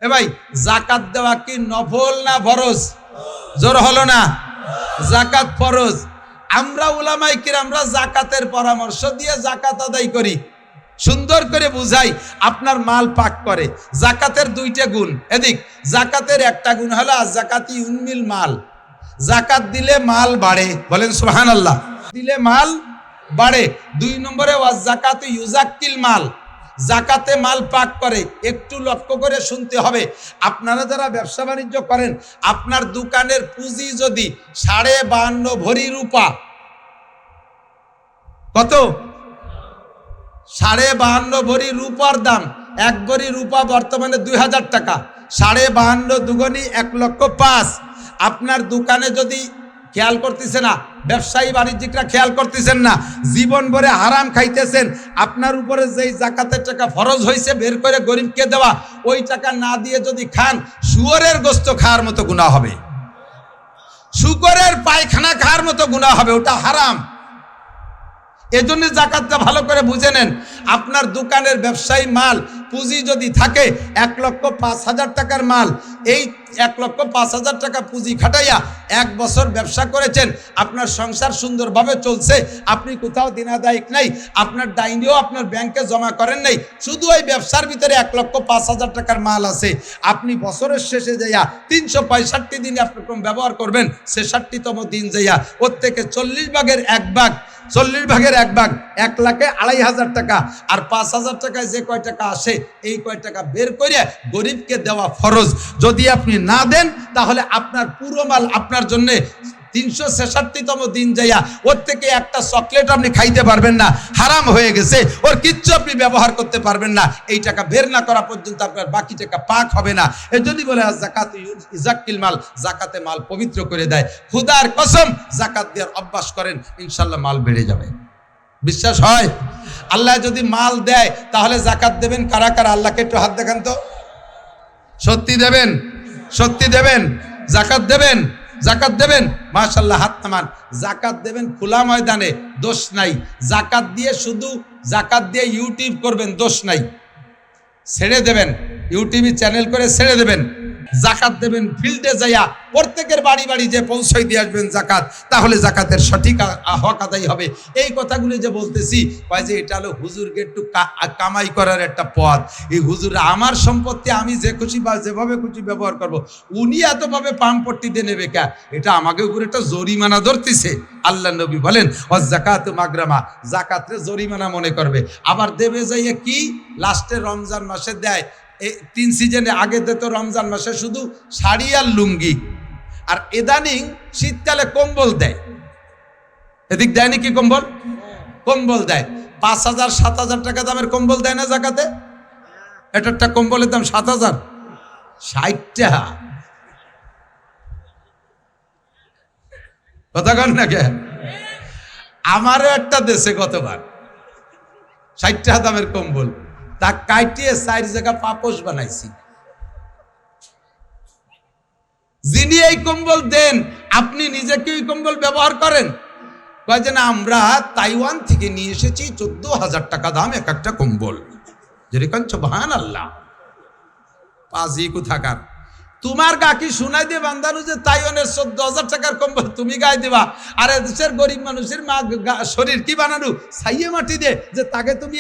এ ভাই যাকাত দেওয়া কি নফল না ফরজ? জোর হলো না? যাকাত ফরজ। আমরা উলামায়ে কিরামরা যাকাতের পরামর্শ দিয়ে যাকাত আদায় করি, সুন্দর করে বুঝাই, আপনার মাল পাক করে। যাকাতের দুইটা গুণ। এদিক যাকাতের একটা গুণ হলো যাকাতি উন্মিল মাল, যাকাত দিলে মাল বাড়ে, বলেন সুবহানাল্লাহ, দিলে মাল বাড়ে। 2 নম্বরে ওয়াজ যাকাতু ইউজাক্কিল মাল, যাকাতে মাল পাক করে। একটু লক্ষ্য করে শুনতে হবে, আপনারা যারা ব্যবসা বাণিজ্য করেন, আপনার দোকানের পুঁজি যদি 52.5 ভরি রূপা, কত? 52.5 ভরি রূপার দাম, 1 ভরি রূপা বর্তমানে 2000 টাকা, 52.5 দুগুনি 1,05,000। আপনার দোকানে যদি খেয়াল করতেছে না, ব্যবসায়ী বাণিজ্যিকরা খেয়াল করতেছেন না, জীবন ভরে হারাম খাইতেছেন, আপনার উপরে যেই যাকাতের টাকা ফরজ হয়েছে বের করে গরিবকে দেওয়া, ওই টাকা না দিয়ে যদি খান, শুয়োরের গোস্ত খাওয়ার মতো গুনাহ হবে, শুকরের পায়খানা খাওয়ার মতো গুনাহ হবে, ওটা হারাম। এজন্য যাকাতটা ভালো করে বুঝে নেন। আপনার দোকানের ব্যবসায়ী মাল পুঁজি যদি থাকে 1,05,000 টাকার মাল, এই 1,05,000 টাকা পুঁজি খাটাইয়া 1 বছর ব্যবসা করেছেন, আপনার সংসার সুন্দরভাবে চলছে, আপনি কোথাও দিনাদায়িক নাই, আপনার ডাইনিও আপনার ব্যাংকে জমা করেন নাই, শুধু ওই ব্যবসার ভিতরে 1,05,000 টাকার মাল আছে। আপনি বছরের শেষে যাইয়া 365 দিন আপনি ব্যবহার করবেন, 66তম দিন যাইয়া ওর থেকে 40 ভাগের 1 ভাগ, 40 ভাগের 1 ভাগ, 1,02,500 টাকা, আর 5,000 টাকায় যে কয় টাকা আসে, এই কয় টাকা বের করে গরিবকে দেওয়া ফরজ। যদি আপনি না দেন, তাহলে আপনার পুরো মাল আপনার জন্য 366তম দিন যাইয়া ওর থেকে একটা চকলেট আপনি খাইতে পারবেন না, হারাম হয়ে গেছে, ওর কিচ্ছু আপনি ব্যবহার করতে পারবেন না। এই টাকা বের না করা পর্যন্ত আপনার বাকি টাকা পাক হবে না। এই জন্যই বলে যাকাত ইউজাক্কিল মাল, যাকাতে মাল পবিত্র করে দেয়। খুদার কসম, যাকাত দেওয়ার অভ্যাস করেন, ইনশাল্লাহ মাল বেড়ে যাবে। বিশ্বাস হয়? আল্লাহ যদি মাল দেয়, তাহলে যাকাত দেবেন কারা কারা? আল্লাহকে একটু হাত দেখান তো। সত্যি দেবেন? সত্যি দেবেন? যাকাত দেবেন? যাকাত দেবেন? মাশাআল্লাহ, হাত নামান। যাকাত দেবেন খোলা ময়দানে, দোষ নাই। যাকাত দিয়ে শুধু যাকাত দিয়ে ইউটিউব করবেন, দোষ নাই, ছেড়ে দেবেন, ইউটিউবে চ্যানেল করে ছেড়ে দেবেন। যাকাত দেবেন ফিল্ডে যাইয়া, প্রত্যেকের বাড়ি বাড়ি যে পৌঁছাই দিয়ে আসবেন যাকাত, তাহলে যাকাতের সঠিক হক আদায় হবে। এই কথাগুলি যে বলতেছি, কয় যে এটা হলো হুজুরকে একটু কামাই করার একটা পথ। এই হুজুর আমার সম্পত্তি আমি যে খুশি বা যেভাবে খুশি ব্যবহার করব, উনি এতভাবে পাম্পট্টি দিয়ে নেবে কে? এটা আমাকে উপরে একটা জরিমানা ধরতেছে। আল্লাহ নবী বলেন, যাকাত মাগরামা, যাকাতরে জরিমানা মনে করবে। আবার দেবে যাইয়া কি? লাস্টে রমজান মাসে দেয়। 3 সিজনে আগে দিত রমজান মাসে শুধু শাড়ি আর লুঙ্গি, আর ইদানিং শীতকালে কম্বল দেয়। এদিক দেয় নাকি কম্বল? কম্বল দেয়। 5,000 7,000 টাকা দামের কম্বল দেয় না যাকাতে? একটা কম্বলের দাম 7,000, 60 টাকা। কথা কন না কে? আমারও একটা দেশে গতবার 60 টাকা দামের কম্বল, তা কাটিয়ে 4 জায়গা পাপোশ বানাইছি। যিনি এই কম্বল দেন, আপনি নিজে কি ওই কম্বল ব্যবহার করেন? কয় যে না, আমরা তাইওয়ান থেকে নিয়ে এসেছি 14,000 টাকা দাম এক একটা কম্বল। যেরকম সুবহানাল্লাহ, পাজি কোথাকার। তোমার গাকি শুনাই দিয়ে বান্দানু যে তাইওয়ানের 14,000 টাকার কম্বল তুমি গায়ে দিবা, আর দেশের গরিব মানুষের মা শরীর কি বানানো, ছাইয়ে মাটি দিয়ে, যে তাকে তুমি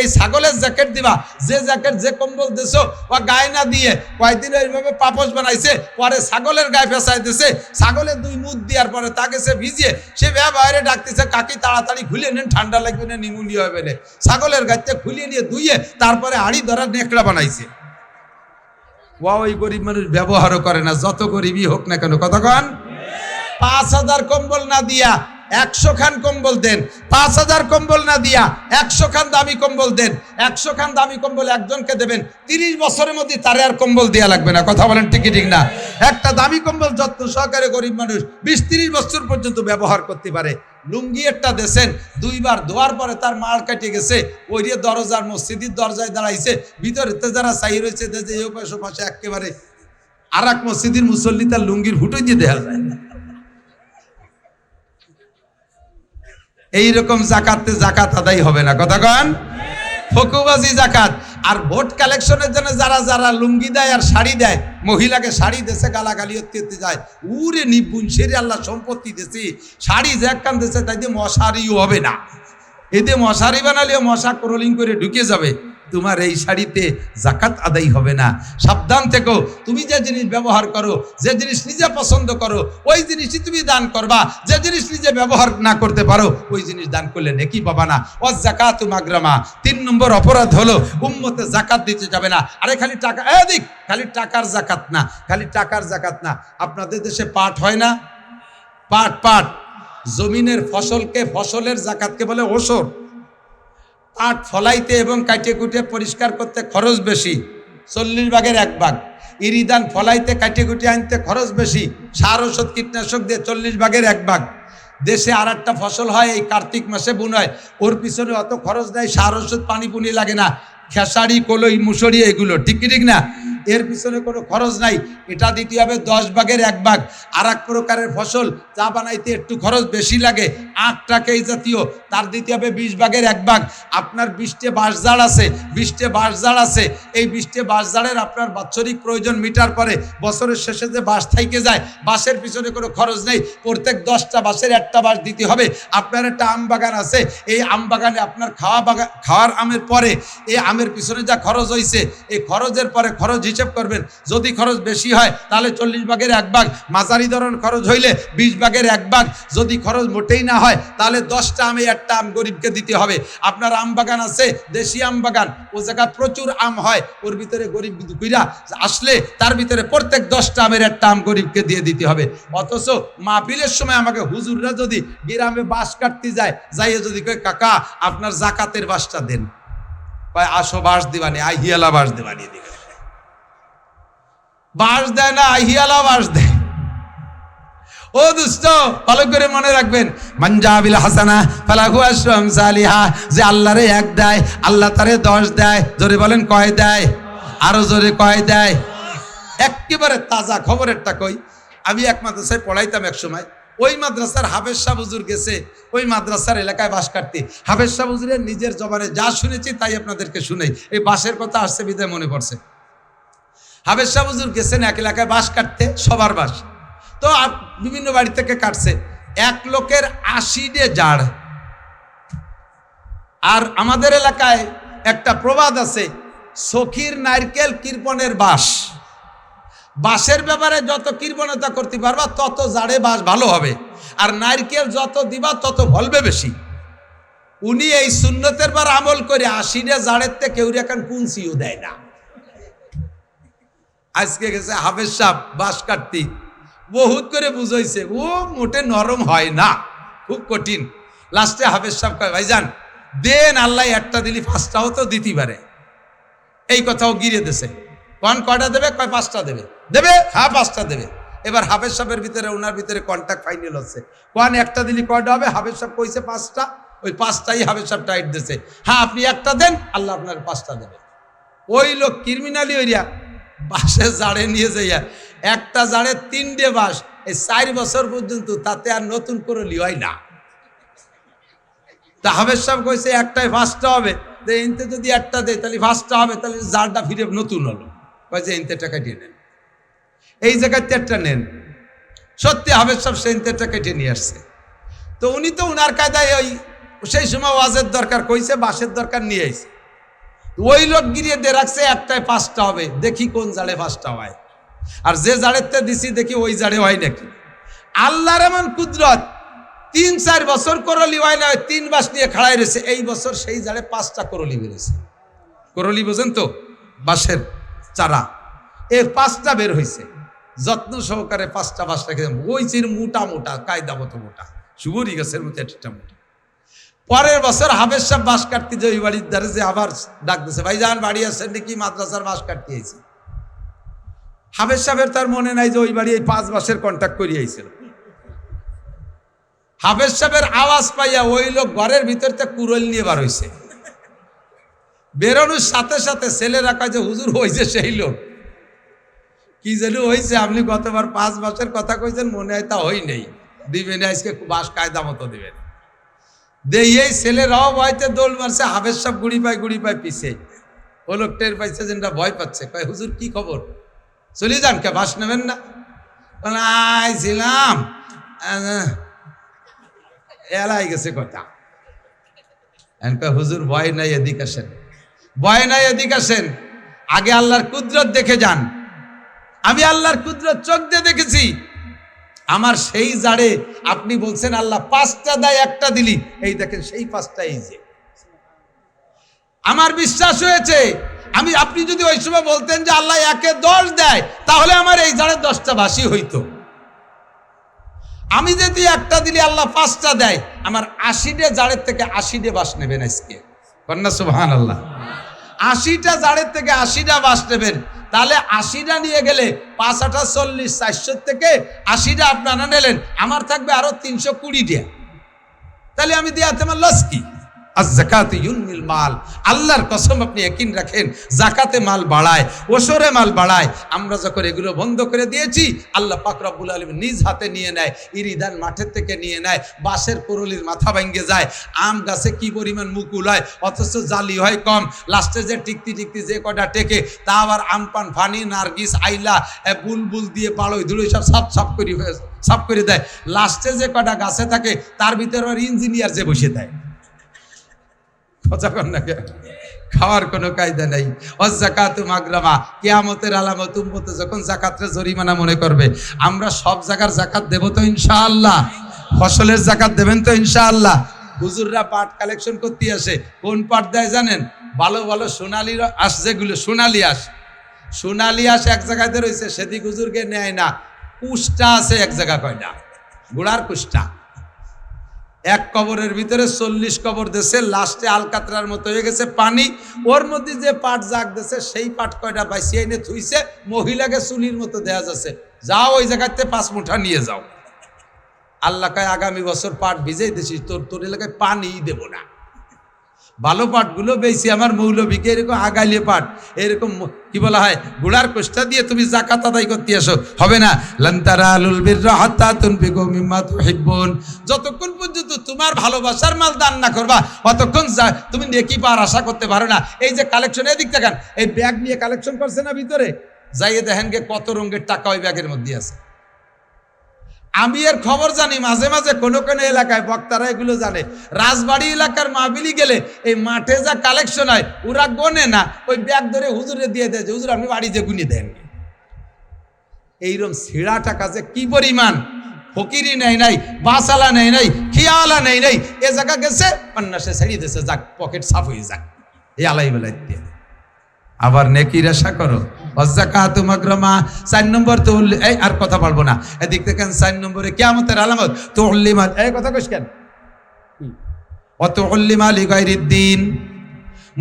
এই ছাগলের জ্যাকেট দিবা, যে জ্যাকেট যে কম্বল দেছো ও গায়ে না দিয়ে কয়েকদিন এইভাবে পাপোশ বানাইছে, পরে ছাগলের গায়ে ফেসাই দিছে, ছাগলের 2 মুখ দেওয়ার পরে তাকে সে ভিজিয়ে সে বাইরে ডাকতেছে, কাকি তাড়াতাড়ি খুলে নেন, ঠান্ডা লাগবে না, নিমোনিয়া হবে না। ছাগলের গাইতে খুলিয়ে নিয়ে ধুইয়ে তারপরে হাড়ি ধরার নেকড়া বানাইছে। ওই গরিব মানুষ ব্যবহারও করে না, যত গরিবই হোক না কেন। কতক্ষণ? 5,000 কম্বল না দিয়া 100 খান কম্বল দেন। 5,000 কম্বল না দিয়া 100 খান দামি কম্বল দেন। 100 খান দামি কম্বল একজনকে দেবেন, 30 বছরের মধ্যে তারে আর কম্বল দেওয়া লাগবে না। কথা বলেন ঠিক ঠিক না? একটা দামি কম্বল যত্ন সহকারে গরিব মানুষ 20-30 বছর পর্যন্ত ব্যবহার করতে পারে। লুঙ্গি একটা দেশেন, 2 বার ধোয়ার পরে তার মাল কেটে গেছে, ওই দিয়ে দরজার মসজিদের দরজায় দাঁড়াইছে, ভিতরে যারা চাই রয়েছে এই পাশে একেবারে আর এক মসজিদের মুসল্লি তার লুঙ্গির হুটোই দিয়ে দেখা যায়। এইরকম যাকাতে যাকাত আদায় হবে না। কথা কন? ফকুবাজি জাকাত। আর ভোট কালেকশনের জন্য যারা যারা লুঙ্গি দেয় আর শাড়ি দেয়, মহিলাকে শাড়ি দেশে গালাগালি হতে যায়, উরে নিপুণ সেরে আল্লাহ সম্পত্তি দেশে শাড়ি যে একখান দেশে, তাই দিয়ে মশারিও হবে না। এতে মশারি বানালেও মশা ক্রলিং করে ঢুকে যাবে, তোমার এই শাড়িতে জাকাত আদায় হবে না। সাবধান থেকো, তুমি যে জিনিস ব্যবহার করো, যে জিনিস নিজে পছন্দ করো, ওই জিনিসই তুমি দান করবা। যে জিনিস নিজে ব্যবহার না করতে পারো, ওই জিনিস দান করলে নেকি পাবা না। ও জাকাতু মাগরামা, 3 নম্বর অপরাধ হলো উম্মতে জাকাত দিতে যাবে না। আরে খালি টাকা, এদিক খালি টাকার জাকাত না, খালি টাকার জাকাত না। আপনাদের দেশে পাট হয় না? পাট জমিনের ফসলকে, ফসলের জাকাতকে বলে ওসর। পাট ফলাইতে এবং কাটিয়ে কুটিয়ে পরিষ্কার করতে খরচ বেশি, 40 ভাগের 1 ভাগ। ইরিদান ফলাইতে কাটিয়ে কুটিয়ে আনতে খরচ বেশি, সার ওষুধ কীটনাশক দিয়ে 40 ভাগের 1 ভাগ। দেশে আর একটা ফসল হয়, এই কার্তিক মাসে বুন হয়, ওর পিছনে অত খরচ নেই, সার ওষুধ পানি পুনি লাগে না, খেসারি কলই মুসুরি এগুলো, ঠিক কি ঠিক না? এর পিছনে কোনো খরচ নাই। এটা দিতে হবে 10 ভাগের 1 ভাগ। আর এক প্রকারের ফসল চা বানাইতে একটু খরচ বেশি লাগে, আখটাকে এই জাতীয়, তার দিতে হবে 20 ভাগের 1 ভাগ। আপনার 20টে বাঁশঝাড় আছে, 20টে বাঁশঝাড় আছে, এই 20টে বাঁশঝাড়ের আপনার বাৎসরিক প্রয়োজন মিটার পরে বছরের শেষে যে বাঁশ থাইকে যায়, বাঁশের পিছনে কোনো খরচ নেই। প্রত্যেক 10টা বাঁশের 1টা বাঁশ দিতে হবে। আপনার একটা আম বাগান আছে, এই আম বাগানে আপনার খাওয়ার আমের পরে এই আমের পিছনে যা খরচ হয়েছে, এই খরচের পরে খরচ হিসেব করবেন। যদি খরচ বেশি হয় তাহলে 40 ভাগের 1 ভাগ, মাঝারি ধরনের খরচ হইলে 20 ভাগের 1 ভাগ। যদি খরচ মোটেই না হয় তাহলে 10টা আমে 1টা আম গরিবকে দিতে হবে। আপনার আম বাগান আছে, দেশি আম বাগান, ও জায়গায় প্রচুর আম হয়, ওর ভিতরে গরিব দুঃখীরা আসলে তার ভিতরে প্রত্যেক 10টা আমের 1টা আম গরিবকে দিয়ে দিতে হবে। অথচ মাহফিলের সময় আমাকে হুজুররা যদি গ্রামে বাঁশ কাটতে যায়, যাইয়ে যদি কয় কাকা আপনার জাকাতের বাঁশটা দেন, কয় আসো বাঁশ দিবানি, আহিয়ালা বাঁশ দিবানি, দিবে বাঁশ দেয় না, আহিয়ালা বাঁশ দেয়। ও দুষ্ট, ভালো করে মনে রাখবেন, মানজাবিল হাসানা ফালাহু আশরু আমসালিহা, যে আল্লাহরে 1 দেয় আল্লাহ তারে 10 দেয়। জোরে বলেন কয় দেয়? আরো জোরে কয় দেয়? একেবারে তাজা খবরেরটা কই। আমি এক মাদ্রাসায় পড়াইতাম এক সময়, ওই মাদ্রাসার হাফেজ সাহেব হুজুর গেছে ওই মাদ্রাসার এলাকায় বাঁশ কাটতে। হাফেজ সাহেব হুজুরের নিজের জবানে যা শুনেছি তাই আপনাদেরকে শুনেই, এই বাঁশের কথা আসছে বিদায় মনে পড়ছে। হাফেজ সাহেব হুজুর গেছেন এক এলাকায় বাঁশ কাটতে, সবার বাঁশ তো বিভিন্ন বাড়ি থেকে কাটছে। এক লোকের 80টে জাড়। আর আমাদের এলাকায় একটা প্রবাদ আছে, সখীর নারকেল কৃপণের বাঁশ। বাঁশের ব্যাপারে যত কৃপণতা করতে পারবা তত জাড়ে বাঁশ ভালো হবে, আর নারকেল যত দিবা তত ফলবে বেশি। উনি এই সুন্নতের বার আমল করে 80টে জাড়ের থেকে কেউ এখন কুঞ্চিও দেয় না। আজকে গেছে হাফেজ সাহেব বাঁশ কাটতে, বহুত করে বুঝাইছে, ও মোটে নরম হয় না, খুব কঠিন। লাস্টে হাফেজ সাহেব কয় ভাইজান দেন, আল্লাহ 1টা দিলি 5টাও তো দিতে পারে। এই কথাও গিরে দেশে কোন কয়টা দেবে, কয় 5টা দেবে, দেবে হ্যাঁ 5টা দেবে। এবার হাফেজ সাহেবের ভিতরে ওনার ভিতরে কন্ট্যাক্ট ফাইনাল হচ্ছে, কোন 1টা দিলি কয়টা হবে, হাফেজ সাহেব কইছে 5টা, ওই 5টাই হাফেজ সাহেব টাইট দিছে, হ্যাঁ আপনি 1টা দেন আল্লাহ আপনার 5টা দেবে। ওই লোক ক্রিমিনালি ওইয়া বাঁশের জাড়ে নিয়ে যাইয়া, একটা জাড়ে 3টে বাঁশ, এই 4 বছর পর্যন্ত তাতে আর নতুন করে লিওয়াই না। তা হাফেজ সাহেব কইছে 1টায় 5টা হবে, ইনতে যদি 1টা দেয় তাহলে 5টা হবে, তাহলে জাড়টা ফিরে নতুন হলো। কয়েছে ইনতে টাকা দিয়ে নেন, এই জায়গায় 4টা নেন। সত্যি হাফেজ সাহেব সে ইনতে টাকা কেটে নিয়ে আসছে। তো উনি তো উনার কায়দায় ওই সেই সময় ওয়াজের দরকার কইছে, বাঁশের দরকার নিয়ে আইছে। ওই লোক গিরিয়ে দিয়ে রাখছে 1টায় 5টা হবে, দেখি কোন জাড়ে 5টা হয়। আর যে জাড়েতে দিছি দেখি ওই জাড়ে হয় নাকি। আল্লাহর এমন কুদরত, 3-4 বছর করলি হয় না, 3 বাঁশ নিয়ে খাড়াই রয়েছে। এই বছর সেই জাড়ে 5টা করলি বেরোছে। করলি বোঝেন তো, বাঁশের চারা, এর 5টা বের হয়েছে। যত্ন সহকারে 5টা বাঁশ রেখে, ওই চির মোটা মোটা কায়দা মতো মোটা, সুবরি গাছের মতো একটা মোটা। পরের বছর হাফেজ সাহেব বাঁশ কাটতে যে ওই বাড়ির ধারে যে আবার ডাক দিছে, ভাইজান বাড়ি আসছেন নাকি, মাদ্রাসার বাঁশ কাটতে আইছি। হাফেজ সাহেবের তার মনে নাই যে ওই বাড়ি এই 5 মাসের কন্ট্যাক্ট করিয়ে আইছিল। হাফেজ সাহেবের আওয়াজ পাইয়া ওই লোক ঘরের ভিতর থেকে কুরল নিয়ে বার হইছে। বেরোনোর সাথে সাথে ছেলেরা কয় যে হুজুর হয়েছে সেই লোক। কি যেন হয়েছে, আপনি গতবার 5 মাসের কথা কইছেন, মনে হয় তা হই নেই, দিবেন আজকে বাঁশ কায়দা মতো দিবেন। এই ছেলেরাও ভয়তে দৌড় মারছে, হাবের সব গুড়ি পায় পিছে। ও লোক টের পাইছে যেটা ভয় পাচ্ছে, কয় হুজুর কি খবর, চলে যান, কে বাস নেবেন না? আইছিলাম এলাই গেছে কথা। হুজুর ভয় নাই, এদিক আসেন, ভয় নাই, এদিক আসেন, আগে আল্লাহর কুদরত দেখে যান। আমি আল্লাহর কুদরত চোখ দিয়ে দেখেছি। আমার সেই জাড়ে আপনি বলছেন আল্লাহ 5টা দেয়, একটা দিলি, এই দেখেন সেই 5টা এই যে। আমার বিশ্বাস হয়েছে, আপনি যদি ওই সময় বলতেন যে আল্লাহ 1-এ 10 দেয়, তাহলে আমার এই জাড়ে 10টা বাসি হইতো। আমি যদি একটা দিলি আল্লাহ 5টা দেয়, আমার 80টে জাড়ের থেকে 80টে বাস নেবেন আজকে, কন্যা সুবহানাল্লাহ। 80টা জাড়ের থেকে 80টা বাস নেবেন, তাহলে 80টা নিয়ে গেলে 5-8 40, 400 থেকে 80টা আপনারা নিলেন, আমার থাকবে আরো 320টা। তাহলে আমি দিয়াতে আমার লস কি? আয-যাকাতু ইউনমিল মাল, আল্লাহর কসম আপনি ইয়াকিন রাখেন, যাকাতে মাল বাড়ায়, ওশরে মাল বাড়ায়। আমরা যখন এগুলো বন্ধ করে দিয়েছি, আল্লাহ পাক রব্বুল আলামিন নিজ হাতে নিয়ে নেয়, ইরিদান মাঠের থেকে নিয়ে নেয়, বাঁশের কুরুলির মাথা ভেঙে যায়, আম গাছে কি পরিমাণ মুকুল হয়, অথচ জালি হয় কম, লাস্টে যে টিকতি যে কটা টেকে, তা আবার আমপান, ফানি, নার্গিস, আইলা, বুলবুল দিয়ে পাড়ই ধুড়ি সব সাফ করে দেয়। লাস্টে যে কটা গাছে থাকে, তার ভিতরে ইঞ্জিনিয়ার যে বসে দেয়। খাওয়ার কোনো কায়দা নাই। অযাকাতু মাগরামা, কিয়ামতের আলামত, উম্মতে যখন যাকাতরে জরিমানা মনে করবে। আমরা সব জায়গার যাকাত দেব তো ইনশাআল্লাহ? ফসলের যাকাত দেবেন তো ইনশাআল্লাহ? হুজুররা পাট কালেকশন করতে আসে, কোন পাট দেয় জানেন? ভালো ভালো সোনালি আঁশ, যেগুলো সোনালি আঁশ এক জায়গাতে রয়েছে, সেদিক হুজুরকে নেয় না। কুষ্টা আছে এক জায়গা, কয়টা গুড়ার কুষ্টা, এক কবরের ভিতরে 40 কবর দেশে, লাস্টে আলকাতরার মতো হয়ে গেছে পানি, ওর মধ্যে যে পাট জাগ দেশে, সেই পাট কয়টা বাইসিয়ে এনে থুইছে, মহিলাকে চুলির মতো দেয়া যাচ্ছে, যাও ওই জায়গাতে 5 মুঠা নিয়ে যাও। আল্লাহ কয় আগামী বছর পাট ভিজেই দিছি, তোর এলাকায় পানিই দেব না। ভালো পাটগুলো বেশি আমার মৌলভীকে এরকম আগাইলে পাট, এরকম কি বলা হয়, গুড়ার কোষ্টা দিয়ে তুমি যাকাত আদায় করতে আসো, হবে না। লান তারালুল বিররা হাত্তা তুনফিকু মিম্মা তুহিব্বুন, যতক্ষণ পর্যন্ত তোমার ভালোবাসার মাল দান না করবা, ততক্ষণ তুমি নেকি পাওয়ার আশা করতে পারো না। এই যে কালেকশন, এদিক দেখেন, এই ব্যাগ নিয়ে কালেকশন করছে না ভিতরে, যাইয়ে দেখেন গে কত রঙের টাকা ওই ব্যাগের মধ্যে আছে। আমি এর খবর জানি, মাঝে মাঝে কোনো কোনো এলাকায় বক্তারা এগুলো জানে। রাজবাড়ি এলাকার মাহফিলি গেলে এই মাঠে যা কালেকশন হয়, ওরা গোনে না, ওই ব্যাগ ধরে হুজুরে দিয়ে দেয়, হুজুর আপনি বাড়ি যে গুনি দেন। এইরকম ছিঁড়া টাকা যে কি পরিমাণ, ফকিরি নেই নাই, বাসালা নেই নাই, খিয়ালা নেই নাই, এ জায়গা গেছে পান্নাসে ছেড়িয়ে দিয়েছে, যাক পকেট সাফ হয়ে যাক, এই আলাই বেলায় দিয়ে। আবার নেকির আশা করো। অযাকাতু মাগরামা, 4 নম্বর তো এই আর কথা বলবো না, এদিক দেখেন 4 নম্বরে কিয়ামতের আলামত তুল্লিমা, এই কথা কইস কেন, অতুল্লিমা লিগাইরিদ্দিন,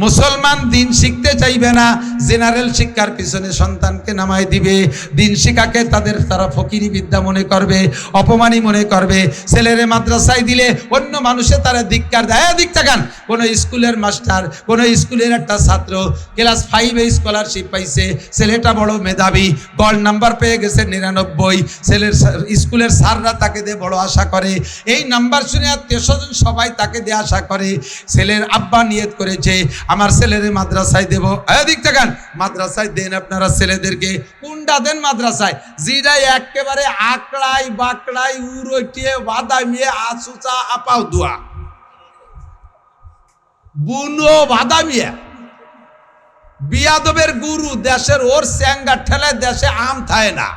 মুসলমান দিন শিখতে চাইবে না, জেনারেল শিক্ষার পিছনে সন্তানকে নামাই দিবে। দিন শিক্ষাকে তারা ফকিরি বিদ্যা মনে করবে, অপমানী মনে করবে। ছেলেরে মাদ্রাসায় দিলে অন্য মানুষে তারা ধিক্কার দেয়। দিক থাকান, কোনো স্কুলের মাস্টার, কোনো স্কুলের একটা ছাত্র ক্লাস 5-এ স্কলারশিপ পাইছে, ছেলেটা বড় মেধাবী, গড় নাম্বার পেয়ে গেছে 99, ছেলের স্কুলের স্যাররা তাকে দিয়ে বড় আশা করে, এই নাম্বার শুনে আত্মীয় স্বজন সবাই তাকে দিয়ে আশা করে। ছেলের আব্বা নিয়ত করেছে আমার ছেলের মাদ্রাসায় দেব, এদিক থাকান, মাদ্রাসায় দেন আপনারা ছেলেদেরকে। কোনটা দেন মাদ্রাসায়? যেটা একেবারে আকড়াই বাকড়াই উড়িয়ে বাদামিয়ে আসুচা আপাও দুয়া বুনো বাদামিয়া, বিয়াদবের গুরু, দেশের ওর স্যাঙ্গা ঠেলায় দেশে আম থায় না,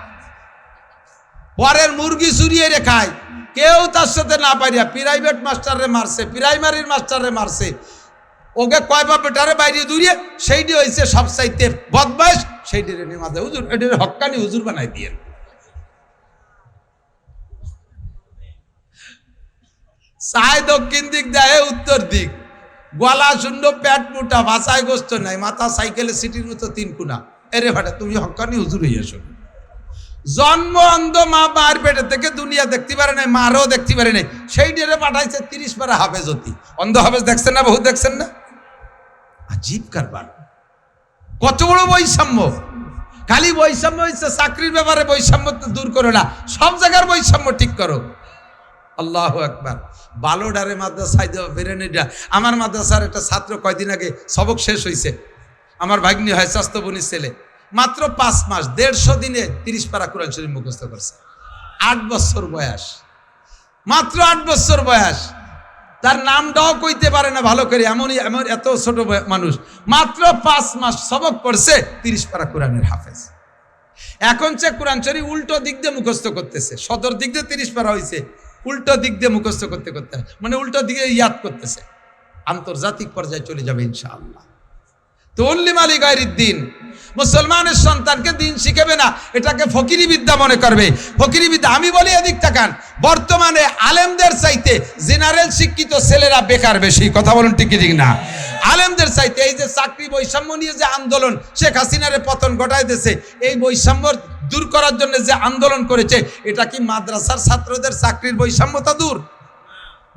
পরের মুরগি চুরিয়ে রেখায়, কেউ তার সাথে না পারিয়া প্রাইভেট মাস্টারে মারছে, প্রাইমারির মাস্টারে মারছে, ওকে কয় বা বেটারে বাইরে দূরিয়ে, সেইটি হয়েছে সবচাইতে বদমাইশ, সেইটি মাঝে হুজুর এটির হক্কানি হুজুর বানাই দিয়ে। চায় দক্ষিণ দিক, দেয় উত্তর দিক, গলা শূন্য, পেট মোটা, ভাষায় গোস্ত নাই, মাথা সাইকেলে সিটির মতো 3 কোনা, এরে ভাটা তুমি হক্কানি হুজুর হইয়াছো। জন্ম অন্ধ, মা মার পেটে থেকে দুনিয়া দেখতে পারে নাই, মারও দেখতে পারে নাই, সেই ডেরে পাঠাইছে 30 পারা হাফেজ হতি। অন্ধ হাফেজ দেখছেন না, বহু দেখছেন না, আজীব কারবার। কত বড় বৈষম্য! খালি বৈষম্য হয়েছে চাকরির ব্যাপারে, বৈষম্য দূর করো না, সব জায়গার বৈষম্য ঠিক করো। আল্লাহু আকবার। বালোডারে মাদ্রাসায় দেওয়া বেরেনিটা। আমার মাদ্রাসার একটা ছাত্র কয়দিন আগে সবক শেষ হয়েছে, আমার ভাগ্নি হয় স্বাস্থ্যবনির ছেলে, মাত্র 5 মাস 150 দিনে 30 পারা কোরআন শরীফ মুখস্থ করছে। 8 বছর বয়স, মাত্র 8 বছর বয়স। তার নামটাও কইতে পারে না ভালো করে, এমন এত ছোট মানুষ, মাত্র 5 মাস সবক পড়ছে, 30 পারা কোরআনের হাফেজ। এখন সে কোরআন শরীফ উল্টো দিক দিয়ে মুখস্থ করতেছে, সদর দিক দিয়ে 30 পারা হয়েছে, উল্টো দিক দিয়ে মুখস্থ করতে করতে মানে উল্টো দিকে ইয়াদ করতেছে। আন্তর্জাতিক পর্যায়ে চলে যাবে ইনশাআল্লাহ। তো উল্লিম আলী গায়রুদ্দিন মুসলমানের সন্তানকে দিন শিখাবে না, এটাকে ফকিরি বিদ্যা মনে করবে। ফকিরি বিদ্যা। আমি বলি এদিক তাকান, বর্তমানে আলেমদের চাইতে জেনারেল শিক্ষিত ছেলেরা বেকার বেশি। কথা বলুন ঠিক ঠিক না? আলেমদের চাইতে এই যে চাকরি বৈষম্য নিয়ে যে আন্দোলন শেখ হাসিনারে পতন ঘটায় দিয়েছে, এই বৈষম্য দূর করার জন্য যে আন্দোলন করেছে, এটা কি মাদ্রাসার ছাত্রদের চাকরির বৈষম্যতা দূর?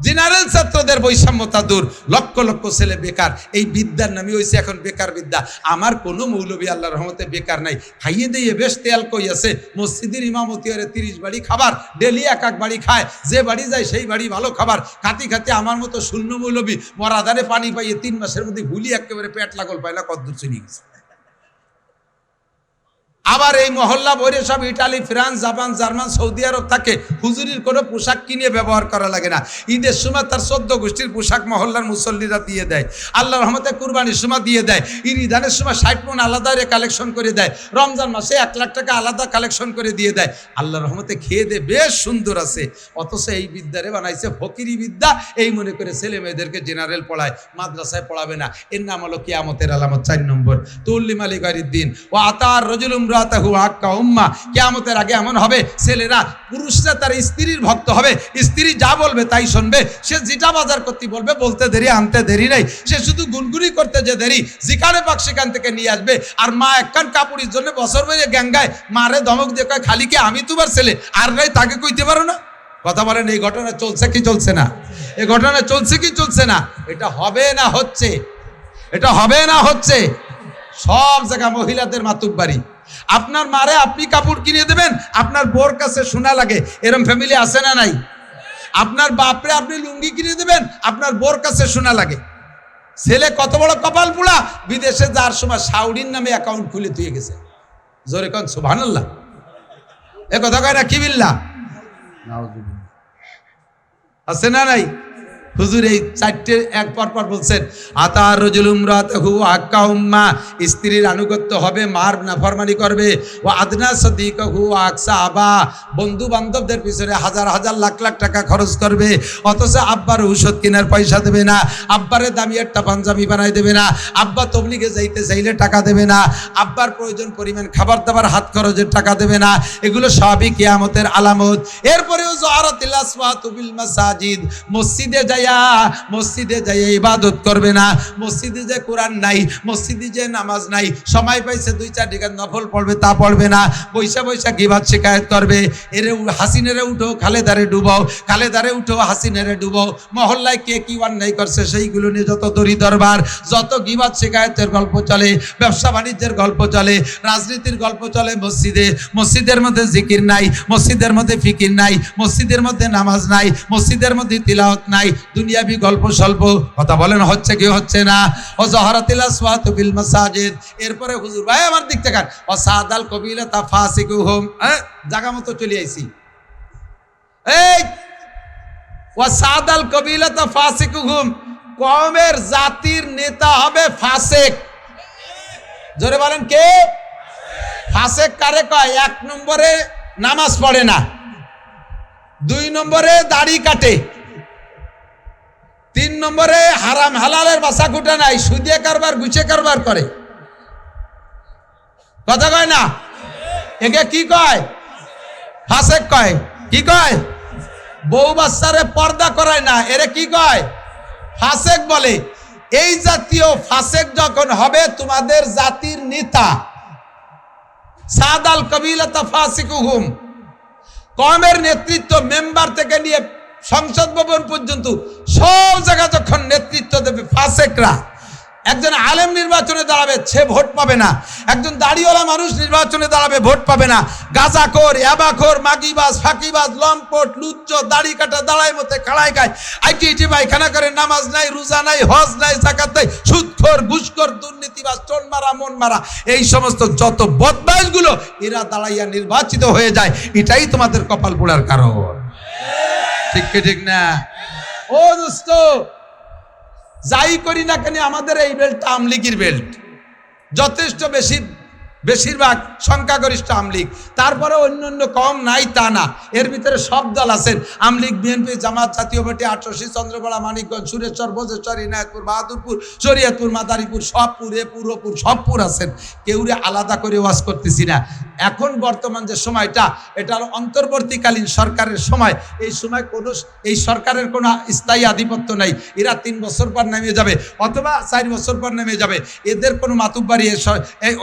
জেনারেল ছাত্রদের বৈষম্যতা দূর। লক্ষ লক্ষ ছেলে বেকার, এই বিদ্যার নামই হয়েছে এখন বেকার বিদ্যা। আমার কোনো মৌলবী আল্লাহর রহমতে বেকার নাই, খাইয়ে দিয়ে বেশ তেল কই আছে। মসজিদের ইমামতি হরে 30 বাড়ি খাবার, ডেলি এক বাড়ি খায়, যে বাড়ি যায় সেই বাড়ি ভালো খাবার। খাতি খাতি আমার মতো শূন্য মৌলবী মরাদারে পানি পাইয়ে 3 মাসের মধ্যে ভুলি একেবারে পেট লাগল পায় না, কদ্দূর চলে গেছে। আবার এই মহল্লা বইরে সব Italy, France, Japan, German, Saudi Arab থাকে। হুজুরির কোনো পোশাক কিনে ব্যবহার করা লাগে না। ঈদের সময় তার 14 গোষ্ঠীর পোশাক মহল্লার মুসল্লিরা দিয়ে দেয়। আল্লাহর রহমতে কুরবানির সময় দিয়ে দেয়। ঈদানের সময় 60 মণ আলাদা কালেকশন করে দেয়। রমজান মাসে 1 লাখ টাকা আলাদা কালেকশন করে দিয়ে দেয়। আল্লাহর রহমতে খেয়ে দেয়, বেশ সুন্দর আছে। অথচ এই বিদ্যারে বানাইছে ফকিরি বিদ্যা। এই মনে করে ছেলে মেয়েদেরকে জেনারেল পড়ায়, মাদ্রাসায় পড়াবে না। এর নাম হলো কিয়ামতের আলামত। 4 নম্বর, তুল্লিম আলী গায়রুদ্দিন ও আতার রজুলুম কিয়ামতের আগে এমন হবে, ছেলেরা পুরুষরা তার স্ত্রীর ভক্ত হবে। স্ত্রী যা বলবে তাই শুনবে। সে যেটা বাজার করতে বলবে, বলতে দেরি আনতে দেরি নাই। সে শুধু গুনগুনি করতে যে দেরি, যেখানে পাক সেখান থেকে নিয়ে আসবে। আর মা একখান কাপড়ের জন্য বছর বেরিয়ে গ্যাঙ্গায় মারে ধমক দিয়ে কয়, খালি কি আমি তোমার ছেলে আর নাই তাকে কইতে পারো না? কথা বলেন, এই ঘটনা চলছে কি চলছে না? এই ঘটনা চলছে কি চলছে না? এটা হবে না হচ্ছে, এটা হবে না হচ্ছে। সব জায়গা মহিলাদের মাতুব্বাড়ি। আপনার মারে আপনি কাপড় কিনে দেবেন, আপনার বোর কাছে শোনা লাগে। এরকম ফ্যামিলি আছে না নাই? আপনার বাপরে আপনি লুঙ্গি কিনে দেবেন, আপনার বোর কাছে শোনা লাগে। ছেলে কত বড় কপাল পোড়া, বিদেশে যাওয়ার সময় সাউডির নামে অ্যাকাউন্ট খুলে দিয়ে গেছে। জোরে কোন সুবহানাল্লাহ। এ কথা কয় না কি বিল্লাহ? আছে না নাই? হুজুর এই 4টে এক পর বলছেন, আতার রজুলুম রাতাহু আক্কা উম্মা, স্ত্রীর আনুগত্য হবে, মার নাফরমানি করবে। ও আদনা সাদিকাহু আকসা আবা, বন্ধু বান্ধবদের পিছনে হাজার হাজার লাখ লাখ টাকা খরচ করবে, অথচ আব্বার ঔষধ কেনার পয়সা দেবে না, আব্বারে দামি একটা পাঞ্জাবি বানাই দেবে না, আব্বা তবলিগে যাইতে চাইলে টাকা দেবে না, আব্বার প্রয়োজন পরিমাণ খাবার দাবার হাত খরচের টাকা দেবে না। এগুলো সবই কিয়ামতের আলামত। এরপরেও যারাতিল আসওয়াতু বিল মাসাজিদ, মসজিদে মসজিদে যাই ইবাদত করবে না, মসজিদে যে কোরআন নাই, মসজিদে যে নামাজ নাই, সময় পাইছে 2-4 টাকা নফল পড়বে, তা পড়বে না, বৈশা বৈশা গিবাত শিকায়ত করবে। এরে হাসিনেরে উঠো খালেদারে ডুবাও, খালেদারে উঠো হাসিনেরে ডুবাও। মহল্লায় কে কি অন্যায় করছে সেইগুলো নিয়ে যত দড়ি দরবার, যত গিবাত শিকায়তের গল্প চলে, ব্যবসা বাণিজ্যের গল্প চলে, রাজনীতির গল্প চলে মসজিদে। মসজিদের মধ্যে জিকির নাই, মসজিদের মধ্যে ফিকির নাই, মসজিদের মধ্যে নামাজ নাই, মসজিদের মধ্যে তিলাওয়াত নাই, দুনিয়াবি গল্প স্বল্প। কথা বলেন হচ্ছে কি হচ্ছে না? ও যাহারাতিল আসওয়াতু বিল মাসাজিদ। এরপরে হুজুর ভাই আমার দিক থেকে ও সাদাল কবিলাতা ফাসিকুহুম, জায়গা মতো চলে আইছি। এই ও সাদাল কবিলাতা ফাসিকুহুম, কওমের জাতির নেতা হবে ফাসিক। জোরে বলেন কে? ফাসিক কারে কয়? 1 নম্বরে নামাজ পড়ে না, 2 নম্বরে দাড়ি কাটে, 3 নম্বরে হারাম হালালের বাসা কুটা নাই, সুদে কারবার গুছে কারবার করে। কথা কয় না? একে কি কয়? ফাসেক কয়। কি কয়? বউ বাচ্চারে পর্দা করায় না, এরে কি কয়? ফাসেক বলে। এই জাতীয় ফাসেক যখন হবে তোমাদের জাতির নেতা, সাদাল কবিলাতা ফাসিকুহুম, কওমের নেতৃত্ব মেম্বার থেকে নিয়ে সংসদ ভবন পর্যন্ত সব জায়গা যখন নেতৃত্ব দেবে ফাসেকরা, একজন আলেম নির্বাচনে দাঁড়াবে, সে ভোট পাবে না। একজন দাড়িওয়ালা মানুষ নির্বাচনে দাঁড়াবে, ভোট পাবে না। গাঁজাখোর, ইয়াবাখোর, মাগিবাজ, ফাঁকিবাজ, লম্পট, লুচ্চ, দাড়ি কাটা, দাঁড়ায় মতে খাড়ায় খায়, আইটি পায়খানা করে, নামাজ নাই, রোজা নাই, হজ নাই, যাকাত নাই, সুদখোর, ঘুষখোর, দুর্নীতিবাজ, টোন মারা, মন মারা, এই সমস্ত যত বদমাইশগুলো এরা দাঁড়াইয়া নির্বাচিত হয়ে যায়। এটাই তোমাদের কপাল পোড়ার কারণ। ঠিক কি ঠিক না? ও দোস্ত, যাই করি না কেন আমাদের এই বেল্টটা আমলিগির বেল্ট, যথেষ্ট বেশিরভাগ সংখ্যাগরিষ্ঠ আমলিগ। তারপরে অন্য কম নাই তা না, এর ভিতরে সব দল আছেন। আমলিগ, বিএনপি, জামাত, জাতীয় পার্টি, আটরশি, চন্দ্রপাড়া, মানিকগঞ্জ, সুরেশ্বর, বজেশ্বর, ইনায়তপুর, বাহাদুরপুর, শরীয়তপুর, মাদারীপুর, সবপুর, পুরোপুর, সবপুর আছেন। কেউরে আলাদা করে ওয়াজ করতেছি না। এখন বর্তমান যে সময়টা, এটা হলো অন্তর্বর্তীকালীন সরকারের সময়। এই সময় এই সরকারের কোনো স্থায়ী আধিপত্য নাই। এরা 3 বছর পর নেমে যাবে অথবা 4 বছর পর নেমে যাবে। এদের কোনো মাতুব্বারি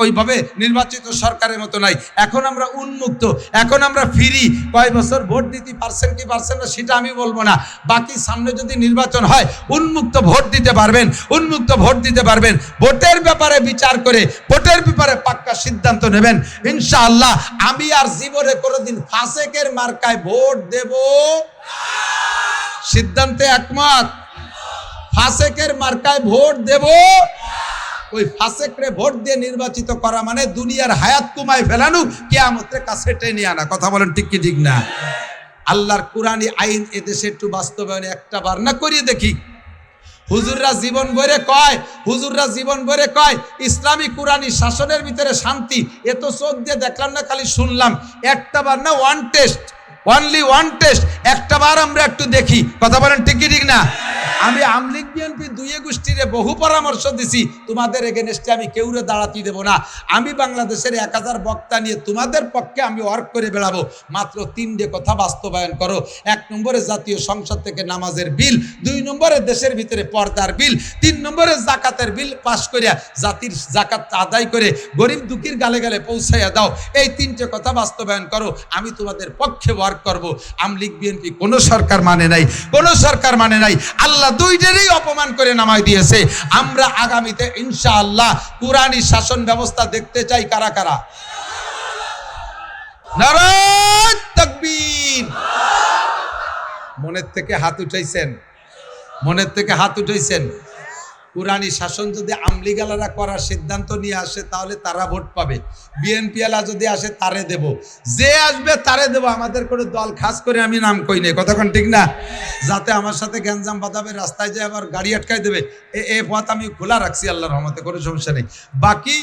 ওইভাবে নির্বাচিত সরকারের মতো নাই। এখন আমরা উন্মুক্ত, এখন আমরা ফ্রি। কয় বছর ভোট দিতে পারছেন কি পারছেন না সেটা আমি বলবো না। বাকি সামনে যদি নির্বাচন হয় উন্মুক্ত ভোট দিতে পারবেন, উন্মুক্ত ভোট দিতে পারবেন। ভোটের ব্যাপারে বিচার করে ভোটের ব্যাপারে পাক্কা সিদ্ধান্ত নেবেন ইনশাআল্লাহ। আমি আর জীবনে কোনোদিন ফাসেকের মার্কায় ভোট দেব সিদ্ধান্তে একমত। ফাসেকের মার্কায় ভোট দেব, ওই ফাসেকরে ভোট দিয়ে নির্বাচিত করা মানে দুনিয়ার হায়াত কুমায় ফেলানো, কিয়ামতের কাছে টেনে আনা। কথা বলেন ঠিক কি ঠিক না? আল্লাহর কুরআনী আইন এদেশে একটু বাস্তবায়নে একটা বার না করিয়ে দেখি। হুজুররা জীবন ভরে কয় ইসলামী কুরআনী শাসনের ভিতরে শান্তি। এ তো চোখ দিয়ে দেখলাম না, খালি শুনলাম। একটা বার না, one test, only one test, একটা বার আমরা একটু দেখি। কথা বলেন ঠিক কি ঠিক না? আমি আমলিগ, বিএনপি দুই গোষ্ঠীরে বহু পরামর্শ দিছি, তোমাদের এগেনস্টে আমি কেউরে দাঁড়াতে দেব না। আমি বাংলাদেশের 1000 বক্তা নিয়ে তোমাদের পক্ষে আমি ওয়ার্ক করে বেড়াবো। মাত্র 3টে কথা বাস্তবায়ন করো। 1 নম্বরে জাতীয় সংসদ থেকে নামাজের বিল, 2 নম্বরে দেশের ভিতরে পর্দার বিল, 3 নম্বরে জাকাতের বিল পাশ করিয়া জাতির জাকাত আদায় করে গরিব দুঃখীর গালে গালে পৌঁছাইয়া দাও। এই 3টে কথা বাস্তবায়ন করো, আমি তোমাদের পক্ষে ওয়ার্ক করব। আমলিগ, বিএনপি কোন সরকার মানে নাই, কোন সরকার মানে নাই। আল্লাহ দুইটারই অপমান করে নামাই দিয়েছে। আমরা আগামীতে ইনশাআল্লাহ কুরআনী শাসন ব্যবস্থা দেখতে চাই। কারা কারা? নারায়ে তাকবীর। মনের থেকে হাত উঠাইছেন? মনের থেকে হাত উঠাইছেন? কুরআনী শাসন যদি আমলিগালারা করার সিদ্ধান্ত নিয়ে আসে তাহলে তারা ভোট পাবে। বিএনপি আলা যদি আসে তারে দেব, যে আসবে তারে দেব। আমাদের কোনো দল খাস করে আমি নাম কই নাই। কতক্ষণ ঠিক না? যাতে আমার সাথে গ্যাঞ্জাম বাঁধাবে, রাস্তায় যায় আবার গাড়ি আটকায় দেবে, এ পথ আমি খোলা রাখছি আল্লাহর রহমতে, কোনো সমস্যা নেই। বাকি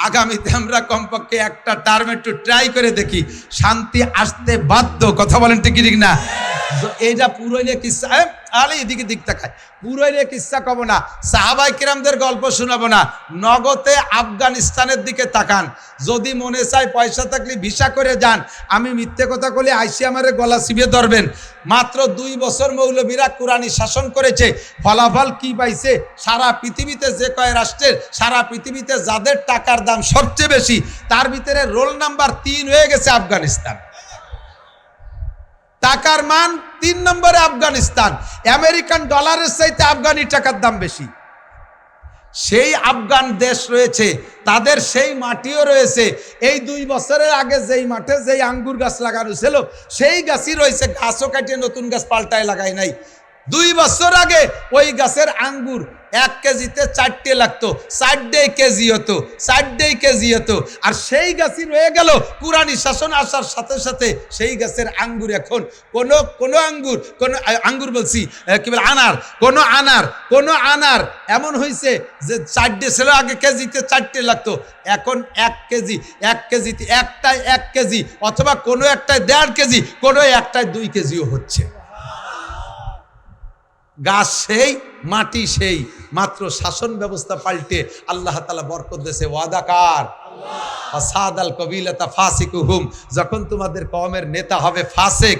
আগামীতে আমরা কমপক্ষে একটা টার্ম একটু ট্রাই করে দেখি, শান্তি আসতে বাধ্য। কথা বলেন ঠিক ঠিক না? এইটা পুরোইলে কিসসা, আলে এদিকে দিক তাকায়, পুরোইলে কিসসা কব না, সাহাবায়ে কিরামদের গল্প শোনাবো না। নগদে আফগানিস্তানের দিকে তাকান। যদি মনে চায় পয়সা থাকলে ভিসা করে যান। আমি মিথ্যে কথা বলে আইসি আমারে গলা চিবিয়ে ধরবেন। মাত্র 2 বছর মৌলবীরা কুরআনী শাসন করেছে। ফলাফল কি পাইছে? সারা পৃথিবীতে যে কয় রাষ্ট্রের, সারা পৃথিবীতে যাদের টাকার দাম সবচেয়ে বেশি, তার ভিতরে রোল নাম্বার 3 হয়ে গেছে আফগানিস্তান। টাকার মান 3 নম্বরে আফগানিস্তান। আমেরিকান ডলারের চাইতে আফগানি টাকার দাম বেশি। সেই আফগান দেশ রয়েছে, তাদের সেই মাটিও রয়েছে। এই 2 বছরের আগে যেই মাঠে যেই আঙ্গুর গাছ লাগানো ছিল সেই গাছই রয়েছে, গাছও কাটিয়ে নতুন গাছ পাল্টায় লাগায় নাই। 2 বছর আগে ওই গাছের আঙ্গুর 1 কেজিতে 4টে লাগতো, 4 কেজি হতো, 4 কেজি হতো। আর সেই গাছই রয়ে গেল। কুরআনী শাসন আসার সাথে সাথে সেই গাছের আঙ্গুর এখন কোন আঙ্গুর বলছি কি বলে, কোন আনার এমন হয়েছে যে 4 ছিল আগে, কেজিতে 4টে লাগতো, এখন 1 কেজিতে একটাই 1 কেজি, অথবা কোনো একটাই 1.5 কেজি, কোনো একটাই 2 কেজিও হচ্ছে। গাছ সেই, মাটি সেই, মাত্র শাসন ব্যবস্থা পাল্টে আল্লাহ তাআলা বরকত দিয়েছে। ওয়াদা কার? ওয়াসাদাল কবিলাতা ফাসিকুহুম, যখন তোমাদের কওমের নেতা হবে ফাসিক,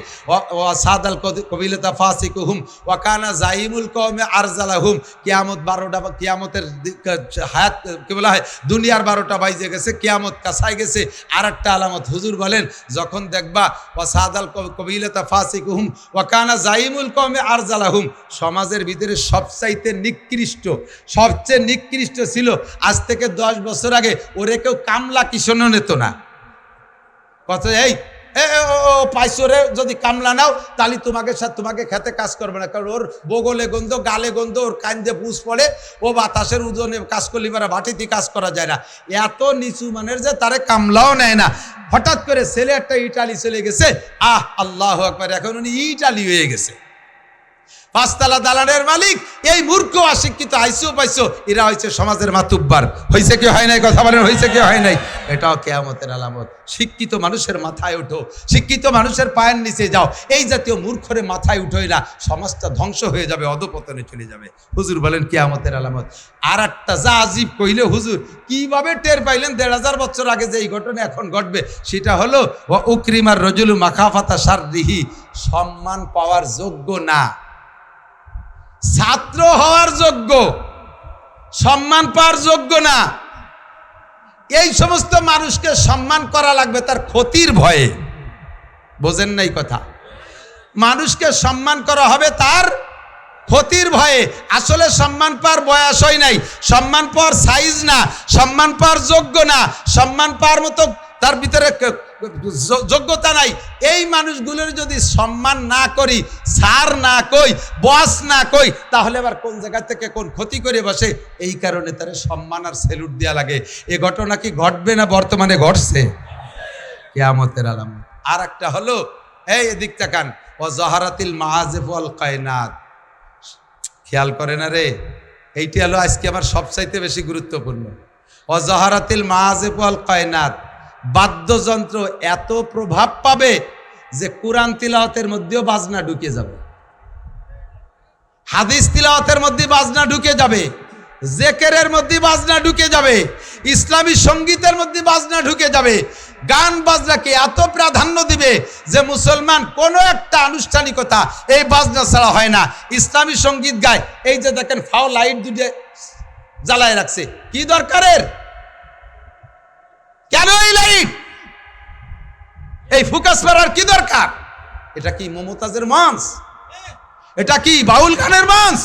ওয়াসাদাল কবিলাতা ফাসিকুহুম ওয়া কানা জাইমুল কওমে আরজালাহুম, কিয়ামত 12টা, কিয়ামতের হায়াত কি বলা হয়, দুনিয়ার 12টা বাইজে গেছে, কিয়ামত কাছাই গেছে। আর একটা আলামত হুজুর বলেন, যখন দেখবা ওয়াসাদাল কবিলাতা ফাসিকুহুম ওয়া কানা জাইমুল কওমে আরজালাহুম, সমাজের ভিতরে সবচাইতে নিকৃষ্ট, সবচেয়ে নিকৃষ্ট ছিল আজ থেকে 10 বছর আগে ওরে কেউ কামলা কিশোরও নিত না। কত এই পাইছো রে, যদি কামলা নাও তাহলে তোমাকে খেতে কাজ করবে না, কারণ ওর বগলে গন্ধ, গালে গন্ধ, ওর কান্দে পুষ পড়ে, ও বাতাসের ওজনে কাজ করলে পারে, ভাটিতে কাজ করা যায় না। এত নিচু মানের যে তারে কামলাও নেয় না। হঠাৎ করে ছেলে একটা ইটালি চলে গেছে, আল্লাহু আকবার, এখন উনি ইটালি হয়ে গেছে, 5 তলা দালানের মালিক। এই মূর্খ অশিক্ষিত আইসো পাইছো, এরা হয়েছে সমাজের মাতুব্বার। হয়েছে কি হয় নাই? কথা বলেন, হয়েছে কি হয় নাই? এটাও কিয়ামতের আলামত। শিক্ষিত মানুষের মাথায় উঠো, শিক্ষিত মানুষের পায়ের নিচে যাও। এই জাতীয় মূর্খরে মাথায় উঠোই না, সমাজটা ধ্বংস হয়ে যাবে, অধপতনে চলে যাবে। হুজুর বলেন কিয়ামতের আলামত। আর একটা যা আজীব কইলে হুজুর কিভাবে টের পাইলেন 1500 বছর আগে যে এই ঘটনা এখন ঘটবে, সেটা হলো ওয়া উকরিমার রজুলু মাখাফাতা শাররিহি, সম্মান পাওয়ার যোগ্য না, ছাত্র হওয়ার যোগ্য, সম্মান পাওয়ার যোগ্য না, এই সমস্ত মানুষকে সম্মান করা লাগবে তার ক্ষতির ভয়ে। বোঝেন নাই কথা? মানুষকে সম্মান করা হবে তার ক্ষতির ভয়ে। আসলে সম্মান পাওয়ার বয়স হয় নাই, সম্মান পাওয়ার সাইজ না, সম্মান পাওয়ার যোগ্য না, সম্মান পাওয়ার মতো তার ভিতরে যোগ্যতা নাই। এই মানুষগুলোর যদি সম্মান না করি, সার না কই, বস না কই, তাহলে আবার কোন জায়গা থেকে কোন ক্ষতি করে বসে। এই কারণে তার সম্মান আর স্যালুট দেওয়া লাগে। এ ঘটনা কি ঘটবে না? বর্তমানে ঘটছে, কিয়ামতের আলামত। আর একটা হলো, এই এদিক তাকান, ও জহারাতিল মাহাজিব ওয়াল কায়নাত, খেয়াল করে না রে, এইটি হলো আজকে আমার সবচাইতে বেশি গুরুত্বপূর্ণ। ও জহারাতিল মাহাজিব ওয়াল কায়নাত, বাদ্যযন্ত্র এত প্রভাব পাবে যে কোরআন তিলাওয়াতের মধ্যেও বাজনা ঢুকে যাবে, হাদিস তিলাওয়াতের মধ্যে বাজনা ঢুকে যাবে, জিকিরের মধ্যে বাজনা ঢুকে যাবে, ইসলামী সঙ্গীতের মধ্যে বাজনা ঢুকে যাবে। গান বাজনাকে এত প্রাধান্য দিবে যে মুসলমান কোনো একটা আনুষ্ঠানিকতা এই বাজনা ছাড়া হয় না। ইসলামী সঙ্গীত গায়, এই যে দেখেন ফাও লাইট দুটো জ্বালায় রাখছে, কি দরকারের? কেন এই লাইট, এই ফোকাস করার কি দরকার? এটা কি মমতাজের মঞ্চ? এটা কি বাউল গানের মঞ্চ?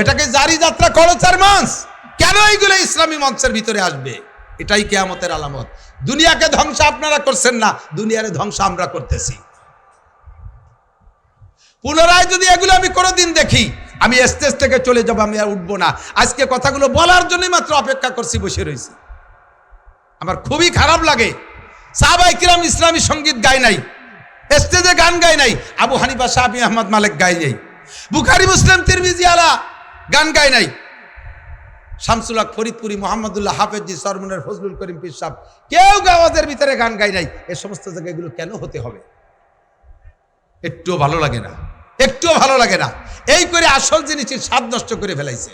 এটা কি জারি যাত্রা খরচার মঞ্চ? কেন এইগুলো ইসলামী মঞ্চের ভিতরে আসবে? এটাই কিয়ামতের আলামত। দুনিয়াকে ধ্বংস আপনারা করছেন না, দুনিয়ারে ধ্বংস আমরা করতেছি। পুনরায় যদি এগুলো আমি কোনোদিন দেখি, আমি স্টেজ থেকে চলে যাব, আমি আর উঠবো না। আজকে কথাগুলো বলার জন্যই মাত্র অপেক্ষা করছি, বসে রয়েছি। আমার খুবই খারাপ লাগে, সাহাবায়ে কিরাম ইসলামী সঙ্গীত গায় নাই, স্টেজে গান গায় নাই, আবু হানিফা, শাফি, আহমদ, মালিক গায় নাই, বুখারী, মুসলিম, তিরমিজি আলা গান গায় নাই, শামসুল হক ফরিদপুরি, মোহাম্মদুল্লাহ হাফেজি, সরমুনের ফজলুল করিম পীর সাহেব, কেউ গাওয়াজের ভিতরে গান গায় নাই। এই সমস্ত জায়গায় এগুলো কেন হতে হবে? একটুও ভালো লাগে না, একটুও ভালো লাগে না। এই করে আসল জিনিসের স্বাদ নষ্ট করে ফেলাইছে,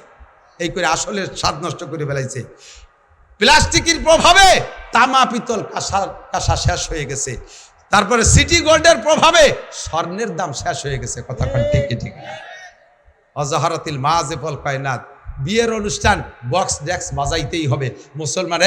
এই করে আসলের স্বাদ নষ্ট করে ফেলাইছে। প্লাস্টিকের প্রভাবে তামা, পিতল, কাঁসা শেষ হয়ে গেছে। তারপরে সিটি গোল্ডের প্রভাবে স্বর্ণের দাম শেষ হয়ে গেছে। কথা ঠিক ঠিক। অজহারাতিল মাজিব ওয়াল কায়নাত, বিয়ের অনুষ্ঠান বক্স ডেক্স বাজাইতেই হবে। মুসলমান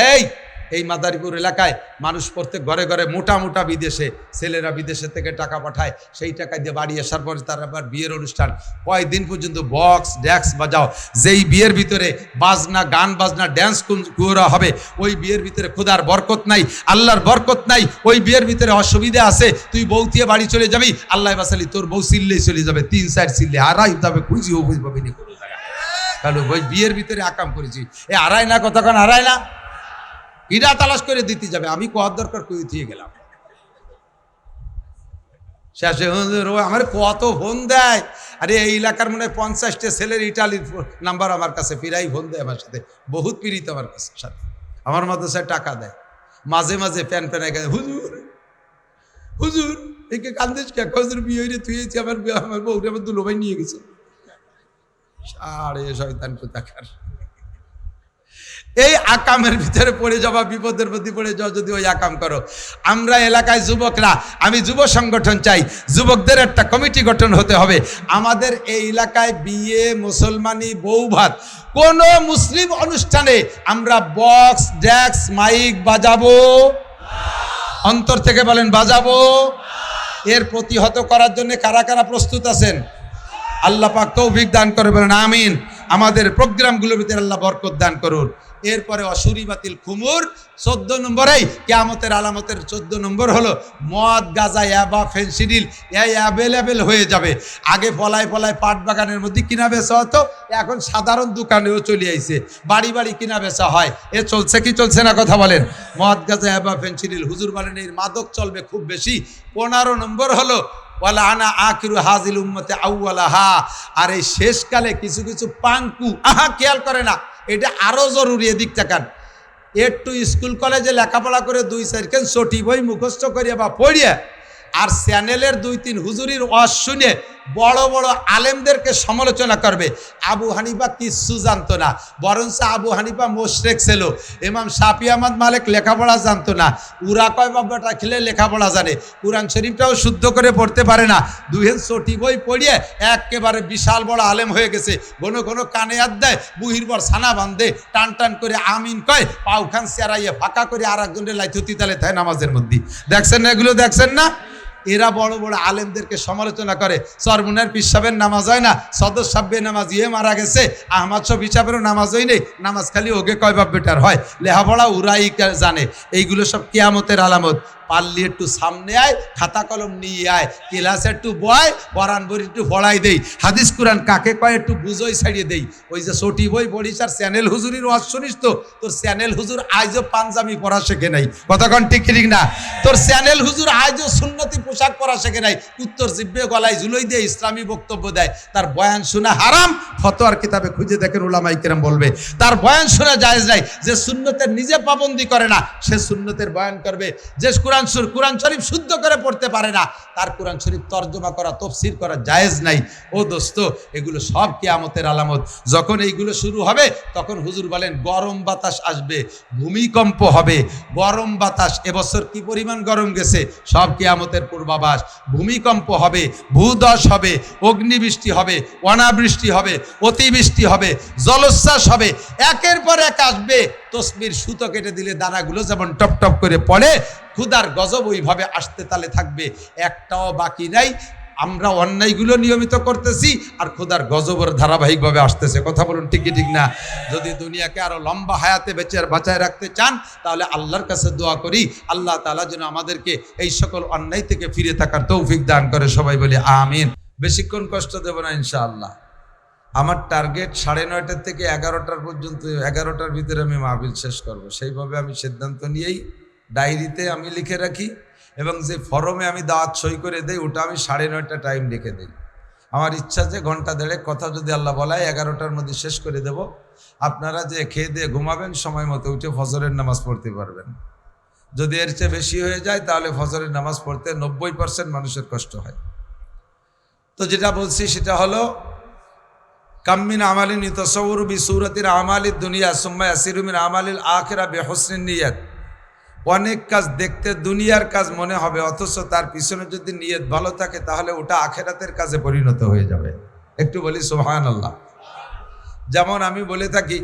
এই মাদারীপুর এলাকায় মানুষ প্রত্যেক ঘরে ঘরে মোটা মোটা বিদেশে, ছেলেরা বিদেশে থেকে টাকা পাঠায়, সেই টাকা দিয়ে বাড়ি আসার পরে তার আবার বিয়ের অনুষ্ঠান। কয়েকদিন পর্যন্ত বক্স ডেক্স বাজাও, যেই বিয়ের ভিতরে বাজনা, গান বাজনা, ড্যান্স করা হবে, ওই বিয়ের ভিতরে খোদার বরকত নাই, আল্লাহর বরকত নাই। ওই বিয়ের ভিতরে অসুবিধা আছে, তুই বউ দিয়ে বাড়ি চলে যাবি, আল্লাহ বাসালি তোর বউ চিল্লেই চলে যাবে, 3-4 চিল্লে হারাই যাবে, খুঁজিও বুঝবে নি কোনো জায়গা। কারণ ওই বিয়ের ভিতরে আকাম করেছি, হারাই না, কতক্ষণ হারায় না, ইডা তালাশ করে দিতে যাবে। আমি কোয়ার দরকার করে দিয়ে গেলাম, শেষে আমার কত ফোন দেয়। আরে এই এলাকার মনে হয় 50টা ছেলের ইটালির নাম্বার আমার কাছে, ফিরাই ফোন দেয় আমার সাথে, বহুত পীড়িত আমার কাছে সাথে, আমার মাদ্রাসায় টাকা দেয়, মাঝে মাঝে প্যান প্যানায় গেছে, হুজুর হুজুর একে কান্দিস কে, হুজুর বিয়ে হইলে তুই আমার বউরে আমার দুলোভাই নিয়ে গেছে। আরে শয়তান কোথাকার। এই আকামের ভিতরে পড়ে যাওয়া, বিপদের মধ্যে পড়ে যাওয়া যদি ওই আকাম করো। আমরা এলাকায় যুবকরা, আমি যুব সংগঠন চাই, যুবকদের একটা কমিটি গঠন হতে হবে। আমাদের এই এলাকায় বিয়ে, মুসলমানি, বউ ভাত, কোন মুসলিম অনুষ্ঠানে আমরা বক্স ডেক্স মাইক বাজাবো? অন্তর থেকে বলেন বাজাবো। এর প্রতিহত করার জন্য কারা কারা প্রস্তুত আছেন? আল্লাহ পাক তৌফিক দান করে বলেন আমিন। আমাদের প্রোগ্রামগুলোর ভিতরে আল্লাহ বরকত দান করুন। এরপরে অসুরি বাতিল খুমুর 14 নম্বরেই কিয়ামতের আলামতের 14 নম্বর হলো মদ, গাঁজা, ইয়াবা, ফেনসিডিল এই অ্যাভেলেবেল হয়ে যাবে। আগে ফলায় ফলায় পাট বাগানের মধ্যে কিনা বেচা হতো, এখন সাধারণ দোকানেও চলে আইছে, বাড়ি বাড়ি কিনা বেচা হয়। এ চলছে কি চলছে না কথা বলেন? মদ, গাঁজা, ইয়াবা, ফেনসিডিল, হুজুর বলেন এই মাদক চলবে খুব বেশি। 15 নম্বর হলো ওয়ালা আনা আখিরু হাজিল উম্মতে আউয়ালাহা। আর এই শেষকালে কিছু কিছু পাঙ্কু, খেয়াল করে না, এটা আরো জরুরি, এদিক তাকান। একটু স্কুল কলেজে লেখাপড়া করে 2-4 চটি বই মুখস্থ করিয়া বা পড়িয়া আর চ্যানেলের 2-3 হুজুরির ওয়াজ শুনে বড় বড় আলেমদেরকে সমালোচনা করবে। আবু হানিফা কিচ্ছু জানতো না, বরঞ্চ আবু হানিফা মোশরেক ছিল। ইমাম শাফি আহমদ মালিক লেখাপড়া জানতো না, উরা কয় বাবাটা খেলে লেখাপড়া জানে, কোরআন শরীফটাও শুদ্ধ করে পড়তে পারে না। 2 চটি বই পড়িয়ে একেবারে বিশাল বড় আলেম হয়ে গেছে। কোনো কোনো কানে হাত দেয়, বুহির পর ছানা বান্ধে, টান টান করে আমিন কয়, পাউখান চেরাইয়ে ফাঁকা করে আর একজনের লাইথতি তালে থায় নামাজের মধ্যে। দেখছেন না এগুলো? দেখছেন না? এরা বড় বড় আলেমদেরকে সমালোচনা করে। চরমুনার পীর সাহেবের নামাজ হয় না, সদর সাহেবের নামাজ মারা গেছে, আহমদ শফি সাহেবেরও নামাজ হয় নেই, নামাজ খালি ওকে কয় বাপ বেটার হয়, লেখাপড়া উরাই জানে। এইগুলো সব কিয়ামতের আলামত। পারলি একটু সামনে আয়, খাতা কলম নিয়ে আয়, ক্লাসে একটু বয়, কোরআন বই একটু পড়াই দেই, হাদিস কোরআন কাকে কয় একটু বুঝোই ছাড়িয়ে দেই। ওই যে ছোটি বই পড়িস আর চ্যানেল হুজুরির ওয়াজ শুনিস, তো তোর চ্যানেল হুজুর আজও পাঞ্জাবি পরা শেখে নাই। কতক্ষণ ঠিক ঠিক না? তোর চ্যানেল হুজুর আজও সুন্নতি পোশাক পরা শেখে নাই, উত্তর জিব্বে গলায় ঝুলোই দিয়ে ইসলামী বক্তব্য দেয়। তার বয়ান শোনা হারাম, ফতোয়ার কিতাবে খুঁজে দেখেন উলামায়ে কেরাম বলবে তার বয়ান শোনা জায়েজ নাই। যে সুন্নতের নিজে পাবন্দি করে না সে সুন্নতের বয়ান করবে। যে কোরআন শরীফ শুদ্ধ করে পড়তে পারে না তার কোরআন শরীফ তর্জমা করা, তফসির করা জায়েজ নাই। ও দোস্ত, এগুলো সব কিয়ামতের আলামত। যখন এইগুলো শুরু হবে তখন হুজুর বলেন গরম বাতাস আসবে, ভূমিকম্প হবে। গরম বাতাস, এবছর কি পরিমাণ গরম গেছে, সব কিয়ামতের পূর্বাভাস। ভূমিকম্প হবে, ভূধস হবে, অগ্নিবৃষ্টি হবে, অনাবৃষ্টি হবে, অতিবৃষ্টি হবে, জলোচ্ছ্বাস হবে, একের পর এক আসবে। তসবির সুতো কেটে দিলে দানাগুলো যেমন টপ টপ করে পড়ে, ক্ষুধার গজব ওইভাবে আসতে তালে থাকবে, একটাও বাকি নাই। আমরা অন্যায়গুলো নিয়মিত করতেছি আর ক্ষুধার গজবের ধারাবাহিকভাবে আসতেছে। কথা বলুন ঠিক কি ঠিক না? যদি দুনিয়াকে আরো লম্বা হায়াতে বাঁচায় রাখতে চান তাহলে আল্লাহর কাছে দোয়া করি, আল্লাহ তাআলা যেন আমাদেরকে এই সকল অন্যায় থেকে ফিরে থাকার তৌফিক দান করে। সবাই বলি আমিন। বেশিক্ষণ কষ্ট দেব না ইনশাআল্লাহ। আমার টার্গেট 9:30 থেকে 11টার পর্যন্ত, 11টার ভিতরে আমি মাহফিল শেষ করব। সেইভাবে আমি সিদ্ধান্ত নিয়েই ডায়েরিতে আমি লিখে রাখি এবং যে ফরমে আমি দাওয়াত সই করে দেই ওটা আমি 9:30 টাইম লিখে দিই। আমার ইচ্ছা যে ঘন্টা দেড়েক কথা যদি আল্লাহ বলায় 11টার মধ্যে শেষ করে দেব। আপনারা যে খেয়ে দিয়ে ঘুমাবেন, সময় মতো উঠে ফজরের নামাজ পড়তে পারবেন। যদি এর চেয়ে বেশি হয়ে যায় তাহলে ফজরের নামাজ পড়তে 90% মানুষের কষ্ট হয়। তো যেটা বলছি সেটা হলো কাম্মিন আমালিন ইতাসাওয়ারু বিসূরাতির আমালিদ দুনিয়া সুম্মা ইয়াসিরু মিন আমালিল আখিরা বিহুসনিন নিয়াত। অনেক কাজ দেখতে দুনিয়ার কাজ মনে হবে, অথচ তার পিছনে যদি নিয়ত ভালো থাকে তাহলে ওটা আখিরাতের কাজে পরিণত হয়ে যাবে। একটু বলি সুবহানাল্লাহ। যেমন আমি বলে থাকি,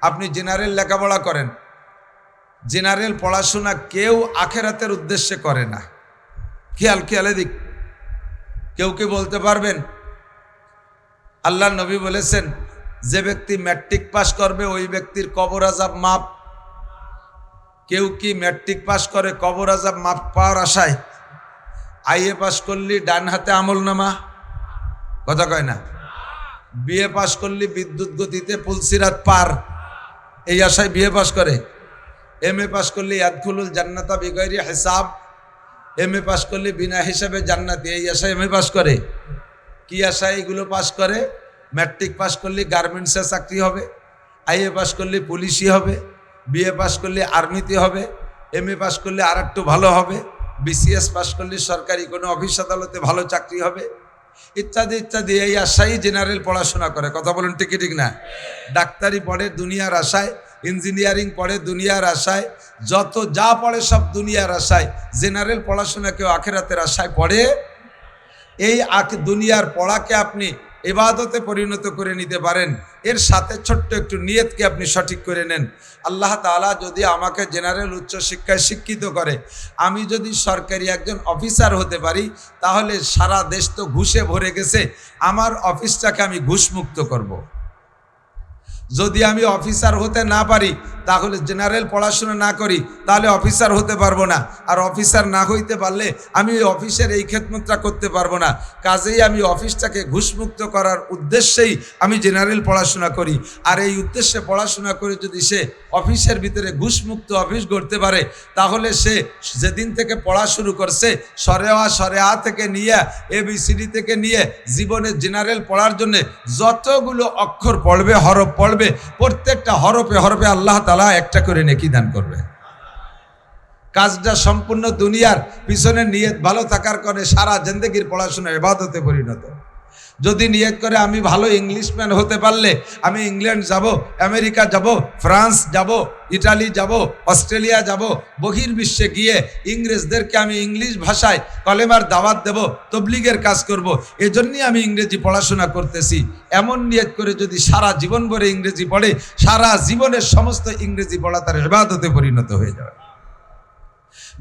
আপনি জেনারেল লেখাপড়া করেন, জেনারেল পড়াশোনা কেউ আখিরাতের উদ্দেশ্যে করে না। খেয়ালে দিক, কেউ কি বলতে পারবেন? আল্লাহ নবী বলেছেন যে ব্যক্তি ম্যাট্রিক পাস করবে ওই ব্যক্তির কবর আযাব মাপ। কেউ কি ম্যাট্রিক পাস করে কবর আযাব মাপ পাওয়ার আশায়? আইএ পাস করলি ডান হাতে আমলনামা, কথা কয় না। বিএ পাস করলি বিদ্যুৎ গতিতে পুলসিরাত পার, এই আশায় বিএ পাস করে। এমএ পাস করলি ইয়াদখুলুল জান্নাতা বিগাইরি হিসাব, এমএ পাস করলি বিনা হিসাবে জান্নাতি, এই আশায় এমএ পাস করে। কি আশায় এগুলো পাস করে? ম্যাট্রিক পাস করলে গার্মেন্টসে চাকরি হবে, আইএ পাস করলে পুলিশই হবে, বিএ পাস করলে আর্মিতে হবে, এমএ পাস করলে আর একটু ভালো হবে, বিসিএস পাস করলে সরকারি কোনো অফিস আদালতে ভালো চাকরি হবে, ইত্যাদি ইত্যাদি। এই আশায় জেনারেল পড়াশোনা করে। কথা বলুন ঠিক ঠিক না? ডাক্তারি পড়ে দুনিয়ার আশায়, ইঞ্জিনিয়ারিং পড়ে দুনিয়ার আশায়, যত যা পড়ে সব দুনিয়ার আশায়। জেনারেল পড়াশোনা কেউ আখিরাতের আশায় পড়ে? এই দুনিয়ার পড়াকে আপনি ইবাদতে পরিণত করে নিতে পারেন। এর সাথে ছোট্ট একটু নিয়তকে আপনি সঠিক করে নেন। আল্লাহ তাআলা যদি আমাকে জেনারেল উচ্চশিক্ষায় শিক্ষিত করে, আমি যদি সরকারি একজন অফিসার হতে পারি, তাহলে সারা দেশ তো ঘুষে ভরে গেছে, আমার অফিসটাকে আমি ঘুষমুক্ত করব। যদি আমি অফিসার হতে না পারি, তাহলে জেনারেল পড়াশোনা না করি, তাহলে অফিসার হতে পারবো না। আর অফিসার না হইতে পারলে আমি অফিসের এই খেদমতটা করতে পারবো না। কাজেই আমি অফিসটাকে ঘুষমুক্ত করার উদ্দেশ্যেই আমি জেনারেল পড়াশোনা করি। আর এই উদ্দেশ্যে পড়াশোনা করে যদি সে অফিসের ভিতরে ঘুষমুক্ত অফিস গড়তে পারে, তাহলে সে যেদিন থেকে পড়া শুরু করছে, সরে আ থেকে নিয়ে ABCD থেকে নিয়ে জীবনে জেনারেল পড়ার জন্য যতগুলো অক্ষর পড়বে, হরফ পড়বে, প্রত্যেকটা হরফে হরফে আল্লাহ তাআলা একটা করে নেকি দান করবে। কাজটা সম্পূর্ণ দুনিয়ার পিছনে নিয়ত ভালো থাকার কারণে সারা জিন্দেগির পড়াশোনা ইবাদতে পরিণত। যদি নিয়ত করে আমি ভালো ইংলিশম্যান হতে পারলে আমি ইংল্যান্ড যাব, আমেরিকা যাব, ফ্রান্স যাব, ইটালি যাব, অস্ট্রেলিয়া যাব, বহির্বিশ্বে গিয়ে ইংরেজদেরকে আমি ইংলিশ ভাষায় কলেমার দাওয়াত দেব, তবলিগের কাজ করব, এজন্যই আমি ইংরেজি পড়াশোনা করতেছি, এমন নিয়ত করে যদি সারা জীবন ভরে ইংরেজি পড়ে, সারা জীবনের সমস্ত ইংরেজি পড়া তার ইবাদতে পরিণত হয়ে যাবে।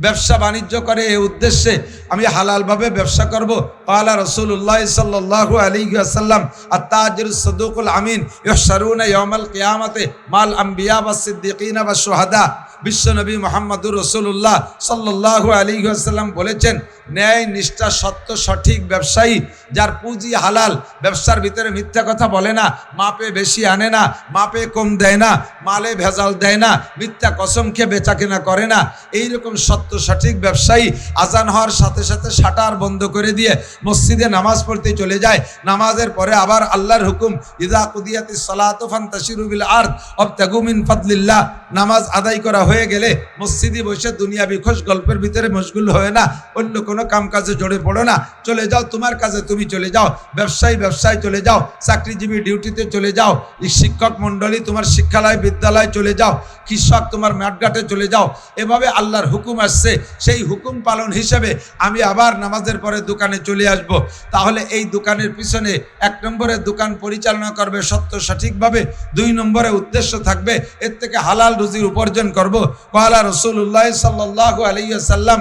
ব্যবসা বাণিজ্য করে এই উদ্দেশ্যে আমি হালালভাবে ব্যবসা করব। ক্বালা রাসূলুল্লাহ সাল্লাল্লাহু আলাইহি ওয়াসাল্লাম, আত-তাজিরুস সাদুকুল আমিন ইহশারুনা ইয়াউমাল কিয়ামাতি মাল আম্বিয়া ওয়াস সিদ্দিকিনা ওয়াস শুহাদা। বিশ্বনবী মুহাম্মদুর রাসূলুল্লাহ সাল্লাল্লাহু আলাইহি ওয়াসাল্লাম বলেছেন, ন্যায় নিষ্ঠা সত্য সঠিক ব্যবসায়ী, যার পুঁজি হালাল, ব্যবসার ভিতরে মিথ্যা কথা বলে না, মাপে বেশি আনে না, মাপে কম দেয় না, মালে ভেজাল দেয় না, মিথ্যা কসম খেয়ে বেচা কেনা করে না, এইরকম সত্য সঠিক ব্যবসায়ী আজান হওয়ার সাথে সাথে শাটার বন্ধ করে দিয়ে মসজিদে নামাজ পড়তে চলে যায়। নামাজের পরে আবার আল্লাহর হুকুম, ইযা কুদিয়াতিস সালাতু ফান্তাশিরু বিল আরদ ওয়াবতাগু মিন ফাদলিল্লাহ। নামাজ আদায় করা হয়ে গেলে মসজিদে বসে দুনিয়াবি খোশ গল্পের ভিতরে মশগুল হয়ে না, অন্য কোনো কাম কাজে জড়ে পড়ো না, চলে যাও তোমার কাজে তুমি চলে যাও, ব্যবসায়ী ব্যবসায় চলে যাও, চাকরিজীবী ডিউটিতে চলে যাও, শিক্ষক মণ্ডলী তোমার শিক্ষালয় বিদ্যালয় চলে যাও, কৃষক তোমার মাঠঘাটে চলে যাও। এভাবে আল্লাহর হুকুম আসছে, সেই হুকুম পালন হিসেবে আমি আবার নামাজের পরে দোকানে চলে আসব। তাহলে এই দোকানের পিছনে 1 নম্বরে দোকান পরিচালনা করবে সত্য সঠিকভাবে, 2 নম্বরে উদ্দেশ্য থাকবে এর থেকে হালাল রুজি উপার্জন করব। ক্বালা রাসূলুল্লাহ সাল্লাল্লাহু আলাইহি ওয়াসাল্লাম,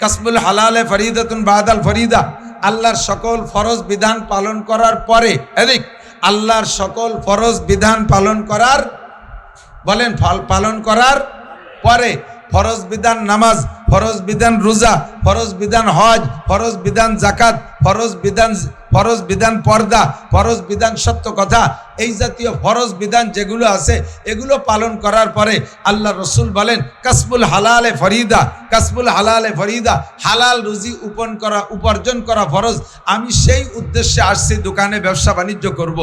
কাসবুল হালালে ফরিদাতুন বাদাল ফরিদা। আল্লাহর সকল ফরজ বিধান পালন করার পরে, আল্লাহর সকল ফরজ বিধান পালন করার, বলেন পালন করার পরে, ফরজ বিধান নামাজ, ফরজ বিধান রোজা, ফরজ বিধান হজ, ফরজ বিধান যাকাত, ফরজ বিধান পর্দা, ফরজ বিধান সত্য কথা, এই জাতীয় ফরজ বিধান যেগুলো আছে এগুলো পালন করার পরে আল্লাহ রসুল বলেন, কাসবুল হালালে ফরিদা, কাসবুল হালালে ফরিদা, হালাল রুজি উপার্জন করা ফরজ। আমি সেই উদ্দেশ্যে আসছি দোকানে ব্যবসা বাণিজ্য করব।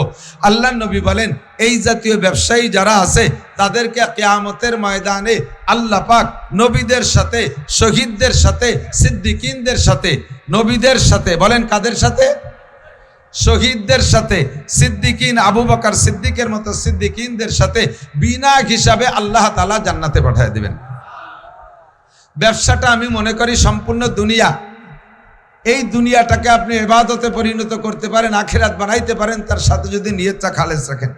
আল্লাহ নবী বলেন, এই জাতীয় ব্যবসায়ী যারা আছে তাদেরকে কিয়ামতের ময়দানে আল্লাহ পাক নবীদের সাথে, শহীদদের সাথে, সিদ্দিকিনদের সাথে, নবীদের সাথে, বলেন কাদের সাথে? শহীদদের সাথে, সিদ্দিকিন, আবু বকর সিদ্দিকের মতো সিদ্দিকিনদের সাথে বিনা হিসাবে আল্লাহ তাআলা জান্নাতে পাঠিয়ে দিবেন। ব্যবসাটা আমি মনে করি সম্পূর্ণ দুনিয়া। এই দুনিয়াটাকে আপনি ইবাদতে পরিণত করতে পারেন, আখিরাত বানাইতে পারেন, তার সাথে যদি নিয়তটা খালেস রাখেন।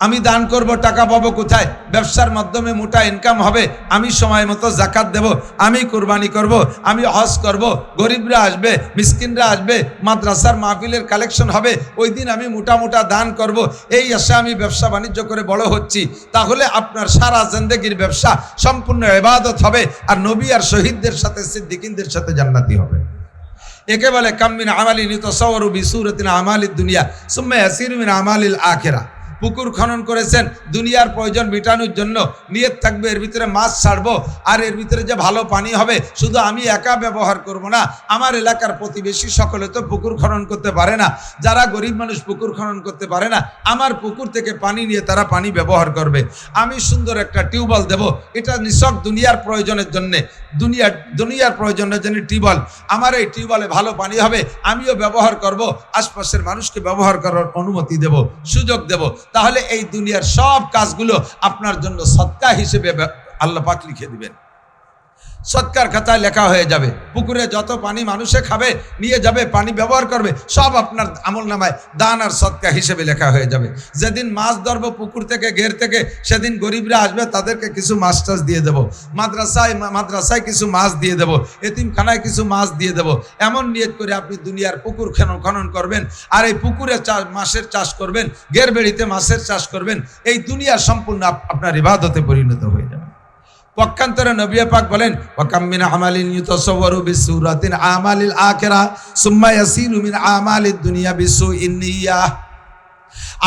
আমি দান করব, টাকা পাবো কোথায়? ব্যবসার মাধ্যমে মোটা ইনকাম হবে, আমি সময় মতো জাকাত দেব, আমি কুরবানি করব, আমি হজ করব, গরিবরা আসবে, মিসকিনরা আসবে, মাদ্রাসার মাহফিলের কালেকশন হবে, ওই দিন আমি মোটা দান করব, এই আশা আমি ব্যবসা বাণিজ্য করে বড় হচ্ছি। তাহলে আপনার সারা জিন্দেগির ব্যবসা সম্পূর্ণ ইবাদত হবে, আর নবী আর শহীদদের সাথে, সিদ্দিকিনদের সাথে জান্নাতি হবে। একে বলে কাম মিন আমালিন ইতাসাওয়ারু বিসূরাতিন আমালিদ দুনিয়া সুম্মা ইয়াসিরু মিন আমালিল আখিরা। পুকুর খনন করেছেন দুনিয়ার প্রয়োজন মেটানোর জন্য, নিয়ত থাকবে এর ভিতরে মাছ ছাড়বো আর এর ভিতরে যে ভালো পানি হবে শুধু আমি একা ব্যবহার করব না, আমার এলাকার প্রতিবেশী সকলে তো পুকুর খনন করতে পারে না, যারা গরিব মানুষ পুকুর খনন করতে পারে না, আমার পুকুর থেকে পানি নিয়ে তারা পানি ব্যবহার করবে। আমি সুন্দর একটা টিউবওয়েল দেব, এটা নিছক দুনিয়ার প্রয়োজনের জন্য, দুনিয়ার প্রয়োজনের জন্য টিউবওয়েল, আমার এই টিউবওয়েলে ভালো পানি হবে, আমিও ব্যবহার করব, আশপাশের মানুষকে ব্যবহার করার অনুমতি দেব, সুযোগ দেব। তাহলে এই দুনিয়ার সব কাজগুলো আপনার জন্য সদকা হিসেবে আল্লাহ পাক লিখে দিবেন, সৎকার খাতায় লেখা হয়ে যাবে। পুকুরে যত পানি মানুষে খাবে নিয়ে যাবে, পানি ব্যবহার করবে, সব আপনার আমল নামায় দান আর সৎকা হিসেবে লেখা হয়ে যাবে। যেদিন মাছ ধরবো পুকুর থেকে, ঘের থেকে, সেদিন গরিবরা আসবে, তাদেরকে কিছু মাছ টাছ দিয়ে দেবো, মাদ্রাসায় কিছু মাছ দিয়ে দেবো, এতিমখানায় কিছু মাছ দিয়ে দেবো। এমন নিয়ত করে আপনি দুনিয়ার পুকুর খনন করবেন, আর এই পুকুরে মাছের চাষ করবেন, ঘের বেড়িতে মাছের চাষ করবেন, এই দুনিয়ার সম্পূর্ণ আপনার ইবাদতে পরিণত হয়ে যাবে। পক্ষান্তরে নবী পাক বলেন, ওয়াকাম মিন আমালিন ইউতাসাওয়ারু বিসূরাতিন আমালিল আখিরা সুম্মা ইয়াসিরু মিন আমালিদ দুনিয়া বিসুইন নিয়াহ।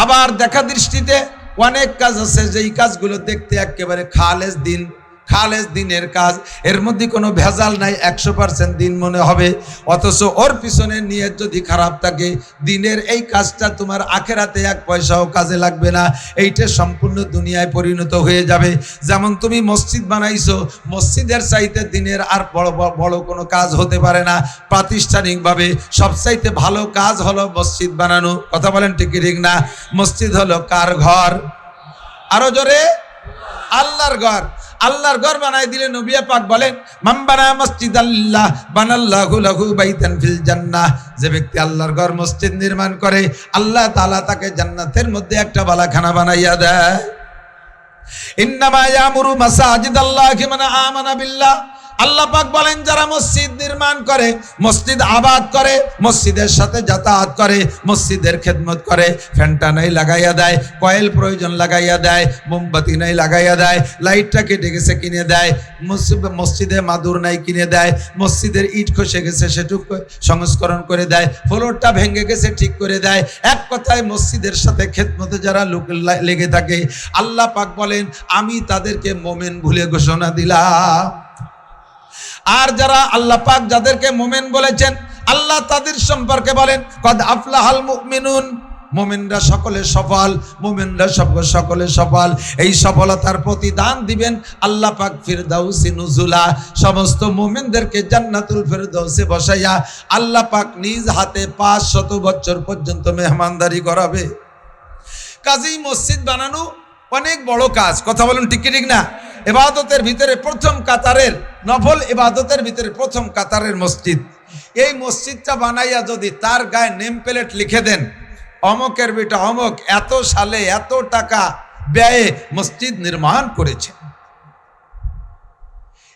আবার দেখা দৃষ্টিতে অনেক কাজ আছে যেই কাজগুলো দেখতে একেবারে খালেস দিনের কাজ, এর মধ্যে কোনো ভেজাল নাই, 100% দিন মনে হবে, অথচ ওর পিছনে নিয়ত যদি খারাপ থাকে, দিনের এই কাজটা তোমার আখেরাতে এক পয়সাও কাজে লাগবে না, এইটা সম্পূর্ণ দুনিয়ায় পরিণত হয়ে যাবে। যেমন তুমি মসজিদ বানাইছো, মসজিদের চাইতে দিনের আর বড় কোনো কাজ হতে পারে না। প্রাতিষ্ঠানিকভাবে সবচাইতে ভালো কাজ হলো মসজিদ বানানো। কথা বলেন ঠিক ঠিক না? মসজিদ হলো কার ঘর? আরো জোরে, আল্লাহর ঘর। আল্লাহর ঘর বানাই দিলে নবী পাক বলেন, মান বানা মসজিদাল্লাহ বানাল্লাহু লাহু বাইতান ফিল জান্নাহ। যে ব্যক্তি আল্লাহর ঘর মসজিদ নির্মাণ করে, আল্লাহ তাআলা তাকে জান্নাতের মধ্যে একটা বালাখানা বানাইয়া দেয়। ইন্নামা ইয়ামুরু মাসাজিদাল্লাহি মান আমানা বিল্লাহ। আল্লাহ পাক বলেন, যারা মসজিদ নির্মাণ করে, মসজিদ আবাদ করে, মসজিদের সাথে যাতায়াত করে, মসজিদের খেদমত করে, ফ্যানটা নাই লাগাইয়া দেয়, কয়েল প্রয়োজন লাগাইয়া দেয়, মোমবাতি নাই লাগাইয়া দেয়, লাইটটা কেটে গেছে কিনে দেয়, মসজিদে মাদুর নাই কিনে দেয়, মসজিদের ইট খসে গেছে সেটুকু সংস্করণ করে দেয়, ফ্লোরটা ভেঙে গেছে ঠিক করে দেয়। এক কথায় মসজিদের সাথে খেদমতে যারা লোক লেগে থাকে, আল্লাহ পাক বলেন, আমি তাদেরকে মোমেন ভুলে ঘোষণা দিলাম। আর যারা আল্লাহ পাক যাদেরকে মোমেন বলেছেন, আল্লাহ তাদের সম্পর্কে বলেন, কদ আফলাহাল মুমিনুন। মোমেনরা সকলে সফল, মোমেনরা সকলে সফল। এই সফলতার প্রতিদান দিবেন আল্লাহ পাক ফিরদাউসি নুজুলা। সমস্ত মোমেনদেরকে জান্নাতুল ফিরদাউসে বসাইয়া আল্লাহ পাক নিজ হাতে 500 বছর পর্যন্ত মেহমানদারি করাবে। কাজেই মসজিদ বানানো অনেক বড় কাজ। কথা বলুন ঠিক ঠিক না? ইবাদতের ভিতরে প্রথম কাতারের, নফল ইবাদতের ভিতরে প্রথম কাতারের মসজিদ। এই মসজিদটা বানাইয়া যদি তার গায়ে নেম প্লেট লিখে দেন, অমকের বেটা অমক এত সালে এত টাকা ব্যয়ে মসজিদ নির্মাণ করেছে,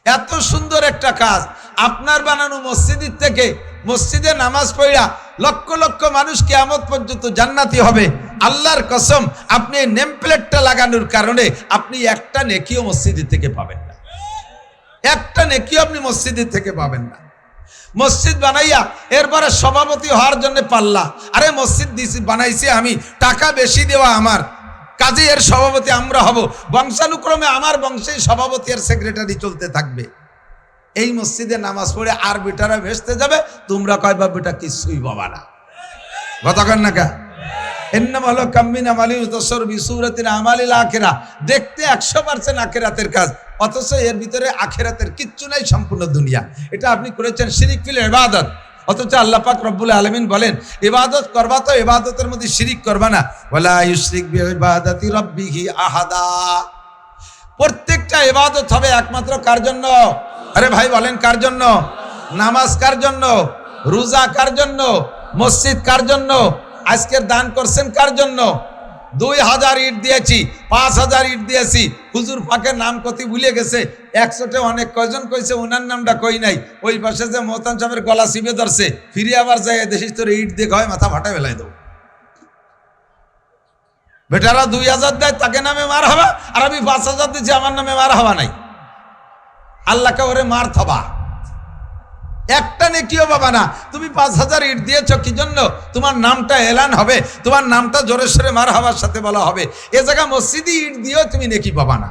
এত সুন্দর একটা কাজ। আপনার বানানো মসজিদের থেকে মসজিদে নামাজ পড়া লক্ষ লক্ষ মানুষ কিয়ামত পর্যন্ত জান্নাতি হবে। আল্লাহর কসম, আপনি এই নেম প্লেটটা লাগানোর কারণে আপনি একটা নেকিও মসজিদের থেকে পাবেন না, একটা নেকিও আপনি মসজিদের থেকে পাবেন না। মসজিদ বানাইয়া এরপরে সভাপতি হওয়ার জন্য পাল্লা, আরে মসজিদ বানাইছি আমি, টাকা বেশি দেওয়া আমার, কাজে এর সভাপতি আমরা হব, বংশানুক্রমে আমার বংশেই সভাপতি আর সেক্রেটারি চলতে থাকবে। এই মসজিদে নামাজ পড়ে আর বেটারা ভেসতে যাবে, তোমরা কয়বা বেটা কিছুই পাবা না। কতক্ষণ না কা এন্নামাল কাম্মিনা মালি মুতাসর বিসূরাতিন আমালিল আখিরা। দেখতে 100% আখিরাতের কাজ, অথচ এর ভিতরে আখিরাতের কিচ্ছু নাই, সম্পূর্ণ দুনিয়া। এটা আপনি করেছেন শিরিক ফিল ইবাদত। অথচ আল্লাহ পাক রব্বুল আলামিন বলেন, ইবাদত করবা তো ইবাদতের মধ্যে শিরিক করবা না। ওয়ালা ইউশরিক বিইবাদাতি রাব্বিহি আহাদা। প্রত্যেকটা ইবাদত হবে একমাত্র কার জন্য? আরে ভাই বলেন কার জন্য? নামাজ কার জন্য? রোজা কার জন্য? মসজিদ কার জন্য? আজকের দান করছেন কার জন্য? 2000 ইট দিয়েছি, 5000 ইট দিয়েছি। হুজুর পাকের নাম কতি ভুলে গেছে, 100টে অনেক কয়জন কইছে, ওনার নামটা কই নাই। ওই পাশে যে মোহতান সাহেবের গলা চিপে ধরছে, ফিরে আবার যাই দেখিস তোর ইট দিয়ে হয় মাথা ফাটা ফেলাই দেবো। বেটারা 2000 দেয়, তাকে নামে মার হবা, আর আমি 5000 দিচ্ছি, আমার নামে মার হওয়া নাই। আল্লাহকে ওরে মার থবা। একটা নেকিও পাবা না। তুমি 5,000 ইট দিয়েছ কি জন্য? তোমার নামটা এলান হবে, তোমার নামটা জোরে সোরে মারহাবার সাথে বলা হবে। এ জায়গা মসজিদে ইট দিয়েও তুমি নেকি পাবা না।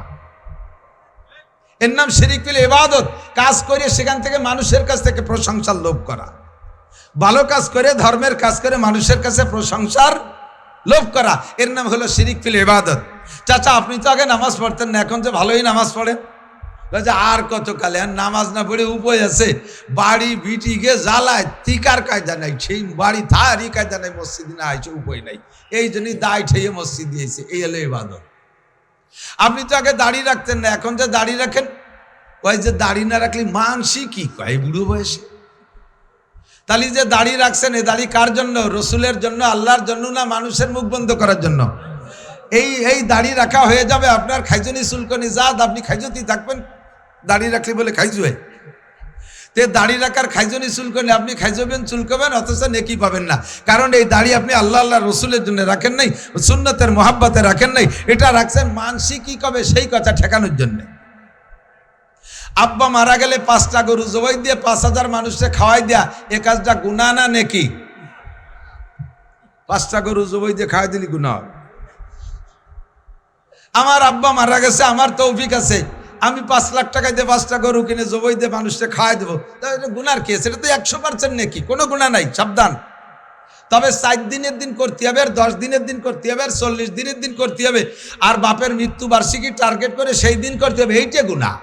এর নাম শিরিক ফিল ইবাদত। কাজ করে সেখান থেকে মানুষের কাছ থেকে প্রশংসার লোভ করা, ভালো কাজ করে ধর্মের কাজ করে মানুষের কাছে প্রশংসার লোভ করা, এর নাম হলো শিরিক ফিল ইবাদত। চাচা আপনি তো আগে নামাজ পড়তেন না, এখন যে ভালোই নামাজ পড়েন। আর কত কালে আর নামাজ না পড়ে উপায় আছে? বাড়ি বিটিকে জ্বালায় টিকার কায়দা নাই, সেই বাড়ি থারি কায়দা নাই, মসজিদ না আইছে উপায় নাই, এই জন্যই দায় ঠেয়ে মসজিদ দিয়েছে। এই হলো ইবাদত। আপনি তো আগে দাড়ি রাখতেন না, এখন যে দাড়ি রাখেন, কয় যে দাড়ি না রাখলে মানসি কি কয় বুড়ো বয়সে। তাহলে যে দাড়ি রাখছেন, এ দাড়ি কার জন্য? রসুলের জন্য, আল্লাহর জন্য না মানুষের মুখ বন্ধ করার জন্য? এই দাড়ি রাখা হয়ে যাবে আপনার খাইজনি চুলকনি জাত, আপনি খাইজতি থাকবেন দাড়ি রাখলে বলে খাইজু হয়। তে দাড়ি রাখার খাইজনি চুলকনি আপনি খাইজবেন চুলকবেন, অথচ নেকি পাবেন না। কারণ এই দাড়ি আপনি আল্লাহ রসুলের জন্য রাখেন নাই, সুন্নতের মোহাব্বতে রাখেন নাই, এটা রাখছেন মানসি কি কবে সেই কথা ঠেকানোর জন্য। আব্বা মারা গেলে 5টা গরু জবাই দিয়ে 5,000 মানুষকে খাওয়াই দেয়া, এ কাজটা গুনাহ না নেকি? 5টা গরু জবাই দিয়ে খাওয়াই দিলি গুনাহ। আমার আব্বা মারা গেছে, আমার তৌফিক আছে, আমি 5 লাখ টাকা দিয়ে 5টা গরু কিনে জবাই দিয়ে মানুষকে খাওয়াই দেবো, তাহলে গুনার কি? সেটা তো 100% নেকি, কোনো গুনাহ নাই, সাবধান। তবে 4 দিনের দিন করতে হবে, আর 10 দিনের দিন করতে হবে, আর 40 দিনের দিন করতে হবে, আর বাপের মৃত্যুবার্ষিকী টার্গেট করে সেই দিন করতে হবে, এইটা গুনাহ।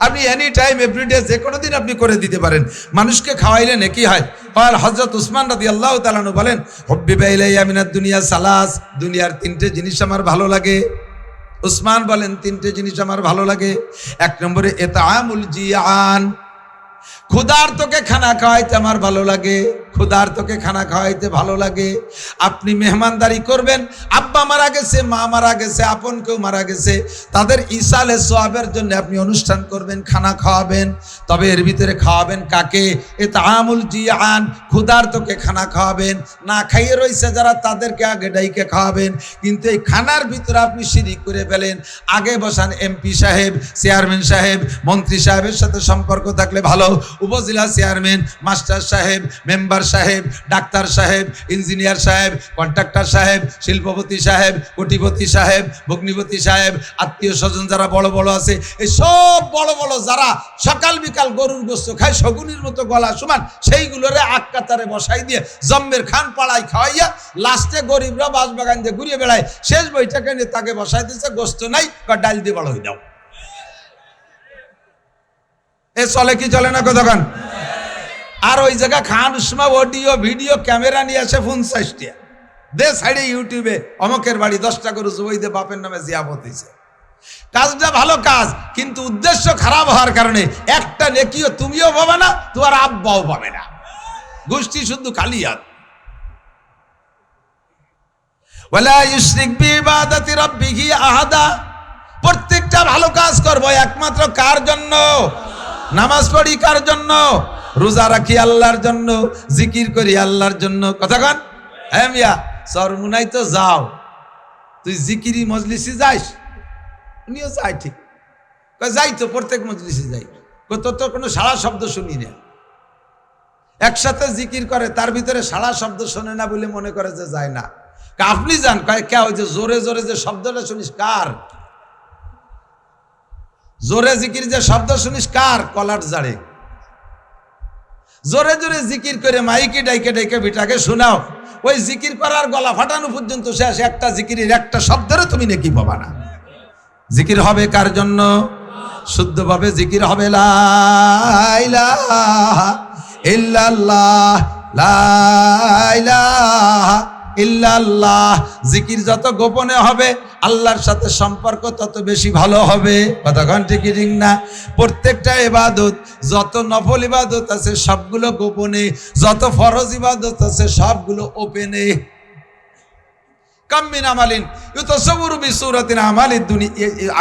আপনি এনি টাইম এভরিডে যে কোনো দিন আপনি করে দিতে পারেন, মানুষকে খাওয়াইলে নেকি হয়। আর হযরত উসমান রাদিয়াল্লাহু তাআলা আনহু বলেন, হুব্বিবা ইলাইয়া মিনাদ দুনিয়া সালাস, দুনিয়ার 3টে জিনিস আমার ভালো লাগে। উসমান বলেন 3টে জিনিস আমার ভালো লাগে। 1 নম্বরে ইতআমুল জিয়ান, ক্ষুধার্তকে খানা খাওয়াইতে আমার ভালো লাগে, ক্ষুধার্তকে খানা খাওয়াইতে ভালো লাগে। আপনি মেহমানদারি করবেন, আব্বা মারা গেছে, মা মারা গেছে, আপন কেউ মারা গেছে, তাদের ইসালে সোয়াবের জন্য আপনি অনুষ্ঠান করবেন, খানা খাওয়াবেন। তবে এর ভিতরে খাওয়াবেন কাকে? ইতআমুল জিয়ান, ক্ষুধার্তকে খানা খাওয়াবেন। না খাইয়ে রয়েছে যারা, তাদেরকে আগে ডাইকে খাওয়াবেন। কিন্তু এই খানার ভিতরে আপনি শিরিক করে ফেলেন। আগে বসান এমপি সাহেব, চেয়ারম্যান সাহেব, মন্ত্রী সাহেবের সাথে সম্পর্ক থাকলে ভালো, উপজেলা চেয়ারম্যান, মাস্টার সাহেব, মেম্বার সাহেব, ডাক্তার সাহেব, ইঞ্জিনিয়ার সাহেব, কন্ট্রাক্টর সাহেব, শিল্পপতি সাহেব, কোটিপতি সাহেব, ভগ্নিপতি সাহেব, আত্মীয় স্বজন যারা বড় বড় আছে, এই সব বড় বড় যারা সকাল বিকাল গরুর গোস্ত খায় শগুনির মতো গলা সমান, সেইগুলোরে আগ কাতারে বসাই দিয়ে জম্মের খান পাড়ায় খাওয়াইয়া লাস্টে গরিবরা বাঁশবাগান দিয়ে ঘুরিয়ে বেড়ায়, শেষ বইটাকে নিয়ে তাকে বসাই দিচ্ছে, গোস্ত নাই, ডাল দিয়ে বড় হয়ে দাও। এ চলে কি চলে না কতক্ষণ? আর ওই জায়গা খান উসমা অডিও ভিডিও ক্যামেরা নিয়ে আসে 50টা দে সাইডে ইউটিউবে, অমকের বাড়ি 10টা গরু জবাই দিয়ে বাপের নামে জিয়াফত হইছে। কাজটা ভালো কাজ, কিন্তু উদ্দেশ্য খারাপ হওয়ার কারণে একটা নেকিও তুমিও পাবে না, তোমার আব্বাও পাবে না, গোষ্ঠী শুধু খালি হাত। ওয়ালা ইউশরিক বিইবাদাতি রাব্বিহি আহাদা। প্রত্যেকটা ভালো কাজ করব একমাত্র কার জন্য? নামাজ পড়ি কার জন্য? রোজা রাখি আল্লাহর জন্য, জিকির করি আল্লাহর জন্য। কথা কন? হ্যাঁ মিয়া, চরমুনাই তো যাও, তুই জিকিরি মজলিসে যাইস? উনিও যাই, ঠিক যাই তো, প্রত্যেক মজলিসে যাই, তোর তো কোনো সাড়া শব্দ শুনি না। একসাথে জিকির করে, তার ভিতরে সাড়া শব্দ শোনে না বলে মনে করে যে যায় না। আপনি যান, কয় কে? ওই যে জোরে জোরে যে শব্দটা শুনিস কার? জোরে জিকির যে শব্দ শুনিস কার? কলার জাড়ে জোরে জোরে জিকির করে মাইকে ডাইকে ডাইকে বিটাকে শোনাও, ওই জিকির করার গলা ফাটানো পর্যন্ত শেষ, একটা জিকিরের একটা শব্দেরও তুমি নাকি পাবা না। জিকির হবে কার জন্য? শুদ্ধভাবে জিকির হবে লা ইলাহা ইল্লাল্লাহ, লা ইলাহা ইল্লাল্লাহ। জিকির যত গোপনে হবে আল্লাহর সাথে সম্পর্ক তত বেশি ভালো হবে। কতক্ষণ ঠিক ঠিক না? প্রত্যেকটা ইবাদত, যত নফল ইবাদত আছে সবগুলো গোপনে, যত ফরজ ইবাদত আছে সবগুলো ওপেনে। কাম মিন আমালিন ইউতাসাওয়ারু বিসূরাতিন আমালিদ দুনিয়া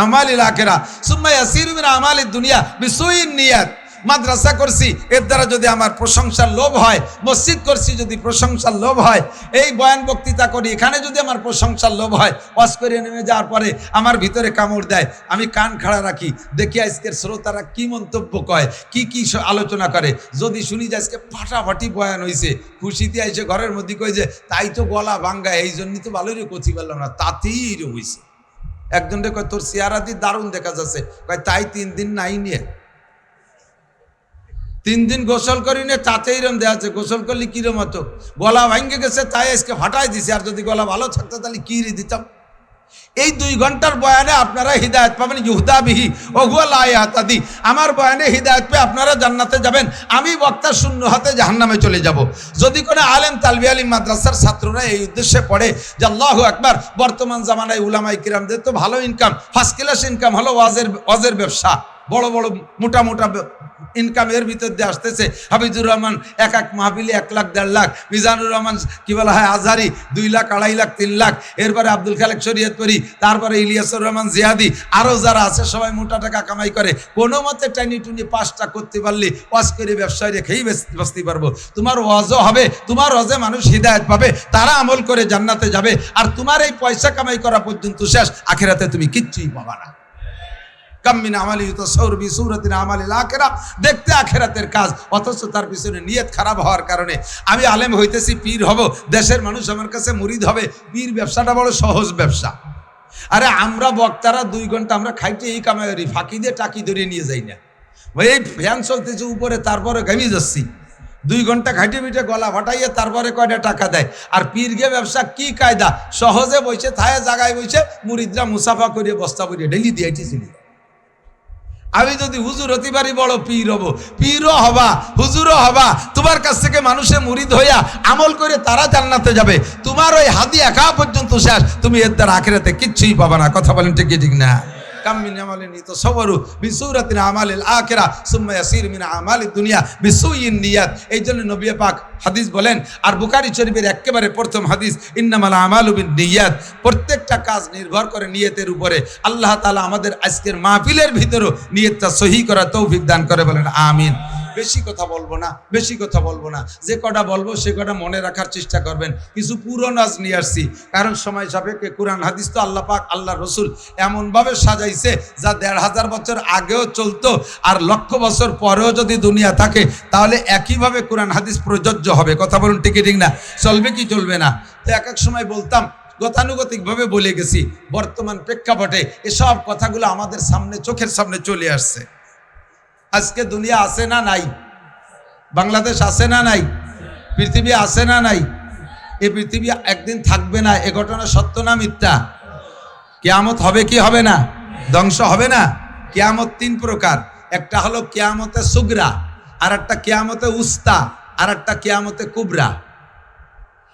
আমালিল আখিরা সুম্মা ইয়াসিরু মিন আমালিদ দুনিয়া বিসুইন নিয়াত মাদ্রাসা করছি এর দ্বারা যদি আমার প্রশংসার লোভ হয়, মসজিদ করছি যদি প্রশংসার লোভ হয়, এই বয়ান বক্তৃতা করি এখানে যদি আমার প্রশংসার লোভ হয়, ওয়াজ করে নেমে যাওয়ার পরে আমার ভিতরে কামড় দেয়, আমি কান খাড়া রাখি, দেখি আজকের শ্রোতারা কি মন্তব্য কয়, কি কি আলোচনা করে। যদি শুনি যে আজকে ফাটাফাটি বয়ান হয়েছে, খুশিতে আইসে ঘরের মধ্যে কই যে তাই তো গলা ভাঙ্গা, এই জন্যই তো ভালোই কচি পারলাম না, তাতেই এরকম হয়েছে। একজনকে কয় তোর চেহারাটি দারুণ দেখা যাচ্ছে, কয় তাই 3 দিন নাই নিয়ে 3 দিন গোসল করি নে, তাতে এরম দেওয়া আছে, গোসল করলে কিরম হতো, গলা ভাঙ্গে গেছে তাই আজকে ফাটাই দিছে, আর যদি গলা ভালো থাকতো তাহলে কি রে দিতাম। এই 2 ঘন্টার বয়ানে আপনারা হিদায়ত পাবেন, ইহুদা বিহি ওহুয়া লা ইয়াহতাদি। আমার বয়ানে হিদায়ত পেয়ে আপনারা জান্নাতে যাবেন, আমি বক্তা শূন্য হাতে জাহান্নামে চলে যাব। যদি কোনো আলেম তালবি আলিম মাদ্রাসার ছাত্ররা এই উদ্দেশ্যে পড়ে যে আল্লাহু আকবার, বর্তমান জামানায় উলামায়ে কিরামদের তো ভালো ইনকাম, ফার্স্ট ক্লাস ইনকাম হলো ওয়াজের ব্যবসা, বড় বড় মোটা মোটা ইনকামের ভিতর দিয়ে আসতেছে। হাফিজুর রহমান এক মাহফিলে 1 লাখ 1.5 লাখ, মিজানুর রহমান কি বলা হয় আজহারি 2 লাখ 2.5 লাখ 3 লাখ, এরপরে আব্দুল খালেক শরীয়তপুরি, তারপরে ইলিয়াসুর রহমান জিয়াদি, আরও যারা আছে সবাই মোটা টাকা কামাই করে। কোনো মতে টানি টুনি 5টা করতে পারলে ওয়াজ করে ব্যবসায় রেখেই বসতে পারবো। তোমার ওয়াজও হবে, তোমার ওয়াজে মানুষ হিদায়ত পাবে, তারা আমল করে জান্নাতে যাবে, আর তোমার এই পয়সা কামাই করা পর্যন্ত শেষ, আখিরাতে তুমি কিচ্ছুই পাবা না। কাম্মিন আমালি তাসাউর বি সূরাতিন আমালিল আখিরা, দেখতে আখিরাতের কাজ, অথচ তার পিছনে নিয়ত খারাপ হওয়ার কারণে আমি আলেম হইতেছি, পীর হব, দেশের মানুষ আমার কাছে মুরিদ হবে। পীর ব্যবসাটা বড় সহজ ব্যবসা। আরে আমরা বক্তারা 2 ঘন্টা আমরা খাইতে এই কামাই করি, ফাঁকি দিয়ে টাকি ধরে নিয়ে যাই না ভাই। এই ফ্যান চলতেছে উপরে, তারপরে ঘামিয়ে যাচ্ছি, 2 ঘন্টা খাইটে মিটে গলা ফাটাইয়ে তারপরে কয়টা টাকা দেয়। আর পীরগে ব্যবসা কি কায়দা, সহজে বইছে থায়ে জায়গায় বইছে, মুরিদরা মুসাফা করিয়ে বস্তা করিয়ে ডেলি দিয়েছি। আমি যদি হুজুর হতে পারি বড় পীর হব, পীরও হবা হুজুরও হবা, তোমার কাছ থেকে মানুষে মুরিদ হইয়া আমল করে তারা জান্নাতে যাবে, তোমার ওই হাদি একা পর্যন্ত শেষ, তুমি এর দ্বারা আখিরাতে কিচ্ছুই পাবা না। কথা বলেন ঠিক ঠিক না? কামিন আমালিন তাসাওয়ারু বিসূরাতিন আমালিল আখিরা সুম্মা ইয়াসির মিন আমালিদ দুনিয়া বিসুইন নিয়াত। এই জন্য নবী পাক হাদিস বলেন, আর বুখারী শরীফের একেবারে প্রথম হাদিস, ইন্নামাল আমালু বিন্নিয়াত, প্রত্যেকটা কাজ নির্ভর করে নিয়তের উপরে। আল্লাহ তাআলা আমাদের আজকের মাহফিলের ভিতরও নিয়তটা সহি করার তৌফিক দান করে, বলেন আমিন। বেশি কথা বলবো না, বেশি কথা বলবো না, যে কটা বলবো সে কটা মনে রাখার চেষ্টা করবেন। কিছু পুরনো আজ নিয়ে আসছি, কারণ সময় সাপেক্ষে। কোরআন হাদিস তো আল্লাহ পাক আল্লাহ রসুল এমনভাবে সাজাইছে যা 1500 বছর আগেও চলতো, আর 1,00,000 বছর পরেও যদি দুনিয়া থাকে তাহলে একইভাবে কোরআন হাদিস প্রযোজ্য হবে। কথা বলুন ঠিক ঠিক না? চলবে কি চলবে না? তো এক সময় বলতাম, গতানুগতিকভাবে বলে গেছি, বর্তমান প্রেক্ষাপটে এসব কথাগুলো আমাদের সামনে, চোখের সামনে চলে আসছে। আজকে দুনিয়া আছে না নাই? বাংলাদেশ আছে না নাই? পৃথিবী আছে না নাই? এই পৃথিবী একদিন থাকবে না, এ ঘটনা সত্য না মিথ্যা? কিয়ামত হবে কি হবে না? ধ্বংস হবে না? কিয়ামত 3 প্রকার, একটা হলো কিয়ামতে সুগরা, আর একটা কিয়ামতে উস্তা, আর একটা কিয়ামতে কুবরা।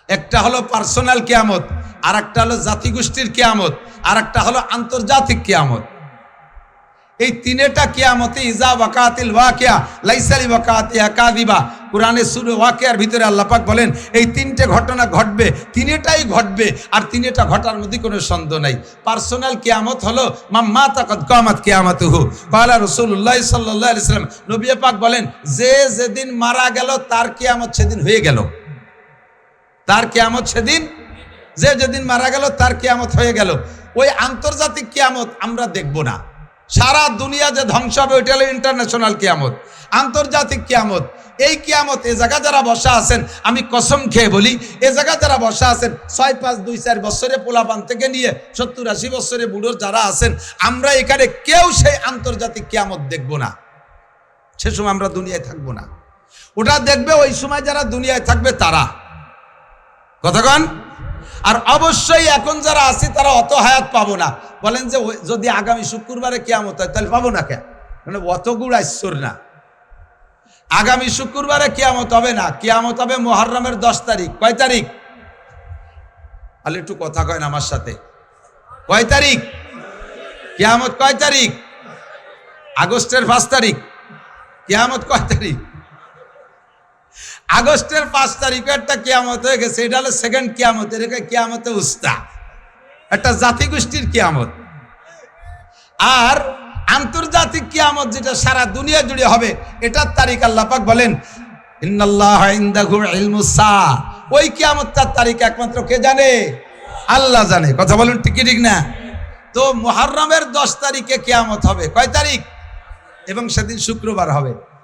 একটা হলো পার্সোনাল কিয়ামত, আর একটা হলো জাতিগোষ্ঠীর কিয়ামত, আর একটা হলো আন্তর্জাতিক কিয়ামত। এই 3টা কিয়ামতে ইজা ওয়াকাতিল ওয়াকিয়া লাইসা লি ওয়াকাতিহা কাযিবা। কোরআনে সূরা ওয়াকিয়ার ভিতরে আল্লাহ পাক বলেন এই 3টে ঘটনা ঘটবে, 3টাই ঘটবে, আর 3টা ঘটার মধ্যে কোনো সন্দেহ নাই। পার্সোনাল কিয়ামত হলো মাম্মাতা কদ কামাত কিয়ামাতুহু ক্বালা রাসূলুল্লাহ সাল্লাল্লাহু আলাইহি ওয়াসাল্লাম, নবী পাক বলেন যে যেদিন মারা গেল তার কিয়ামত সেদিন হয়ে গেল। তার কিয়ামত সেদিন, যে যেদিন মারা গেল তার কিয়ামত হয়ে গেল। ওই আন্তর্জাতিক কিয়ামত আমরা দেখব না, সারা দুনিয়া যে ধ্বংস হবে ওইটা হলো ইন্টারন্যাশনাল কিয়ামত। আন্তর্জাতিক কিয়ামত, এই কিয়ামত এ জায়গা যারা বসা আছেন, আমি কসম খেয়ে বলি, এ জায়গা যারা বসা আছেন 6, 5, 2, 4 বছরে পোলাপান থেকে নিয়ে 70, 80 বছরে বুড়ো যারা আছেন, আমরা এখানে কেউ সেই আন্তর্জাতিক কিয়ামত দেখব না। সে সময় আমরা দুনিয়ায় থাকবো না, ওটা দেখবে ওই সময় যারা দুনিয়ায় থাকবে তারা। কতক্ষণ? আর অবশ্যই এখন যারা আছে তারা অত হায়াত পাবো না। বলেন যে যদি আগামী শুক্রবারে কিয়ামত হয় তাহলে পাবো না কেন? মানে অত গুড় আইশ্বর না। আগামী শুক্রবারে কিয়ামত হবে না, কিয়ামত হবে মুহররমের 10 তারিখ। কয় তারিখ? তাহলে একটু কথা কয় না আমার সাথে, কয় তারিখ কিয়ামত? কয় তারিখ? আগস্টের 5 তারিখ। কিয়ামত কয় তারিখ? আগস্টের 5 তারিখে একটা কিয়ামত হয়ে গেছে, এটা হলো সেকেন্ড কিয়ামত। এটাকে কিয়ামতে উস্তা, একটা জাতিগোষ্ঠীর কিয়ামত। আর আন্তর্জাতিক কিয়ামত যেটা সারা দুনিয়া জুড়ে হবে, এটার তারিখ আল্লাহ পাক বলেন ইন্নাল্লাহা ইনদাহু ইলমুস সাআ। ওই কিয়ামতটার তারিখ একমাত্র কে জানে? আল্লাহ জানে। কথা বলুন ঠিক কি ঠিক না? তো মুহররমের 10 তারিখে কিয়ামত হবে। কয় তারিখ? এবং সেদিন শুক্রবার হবে।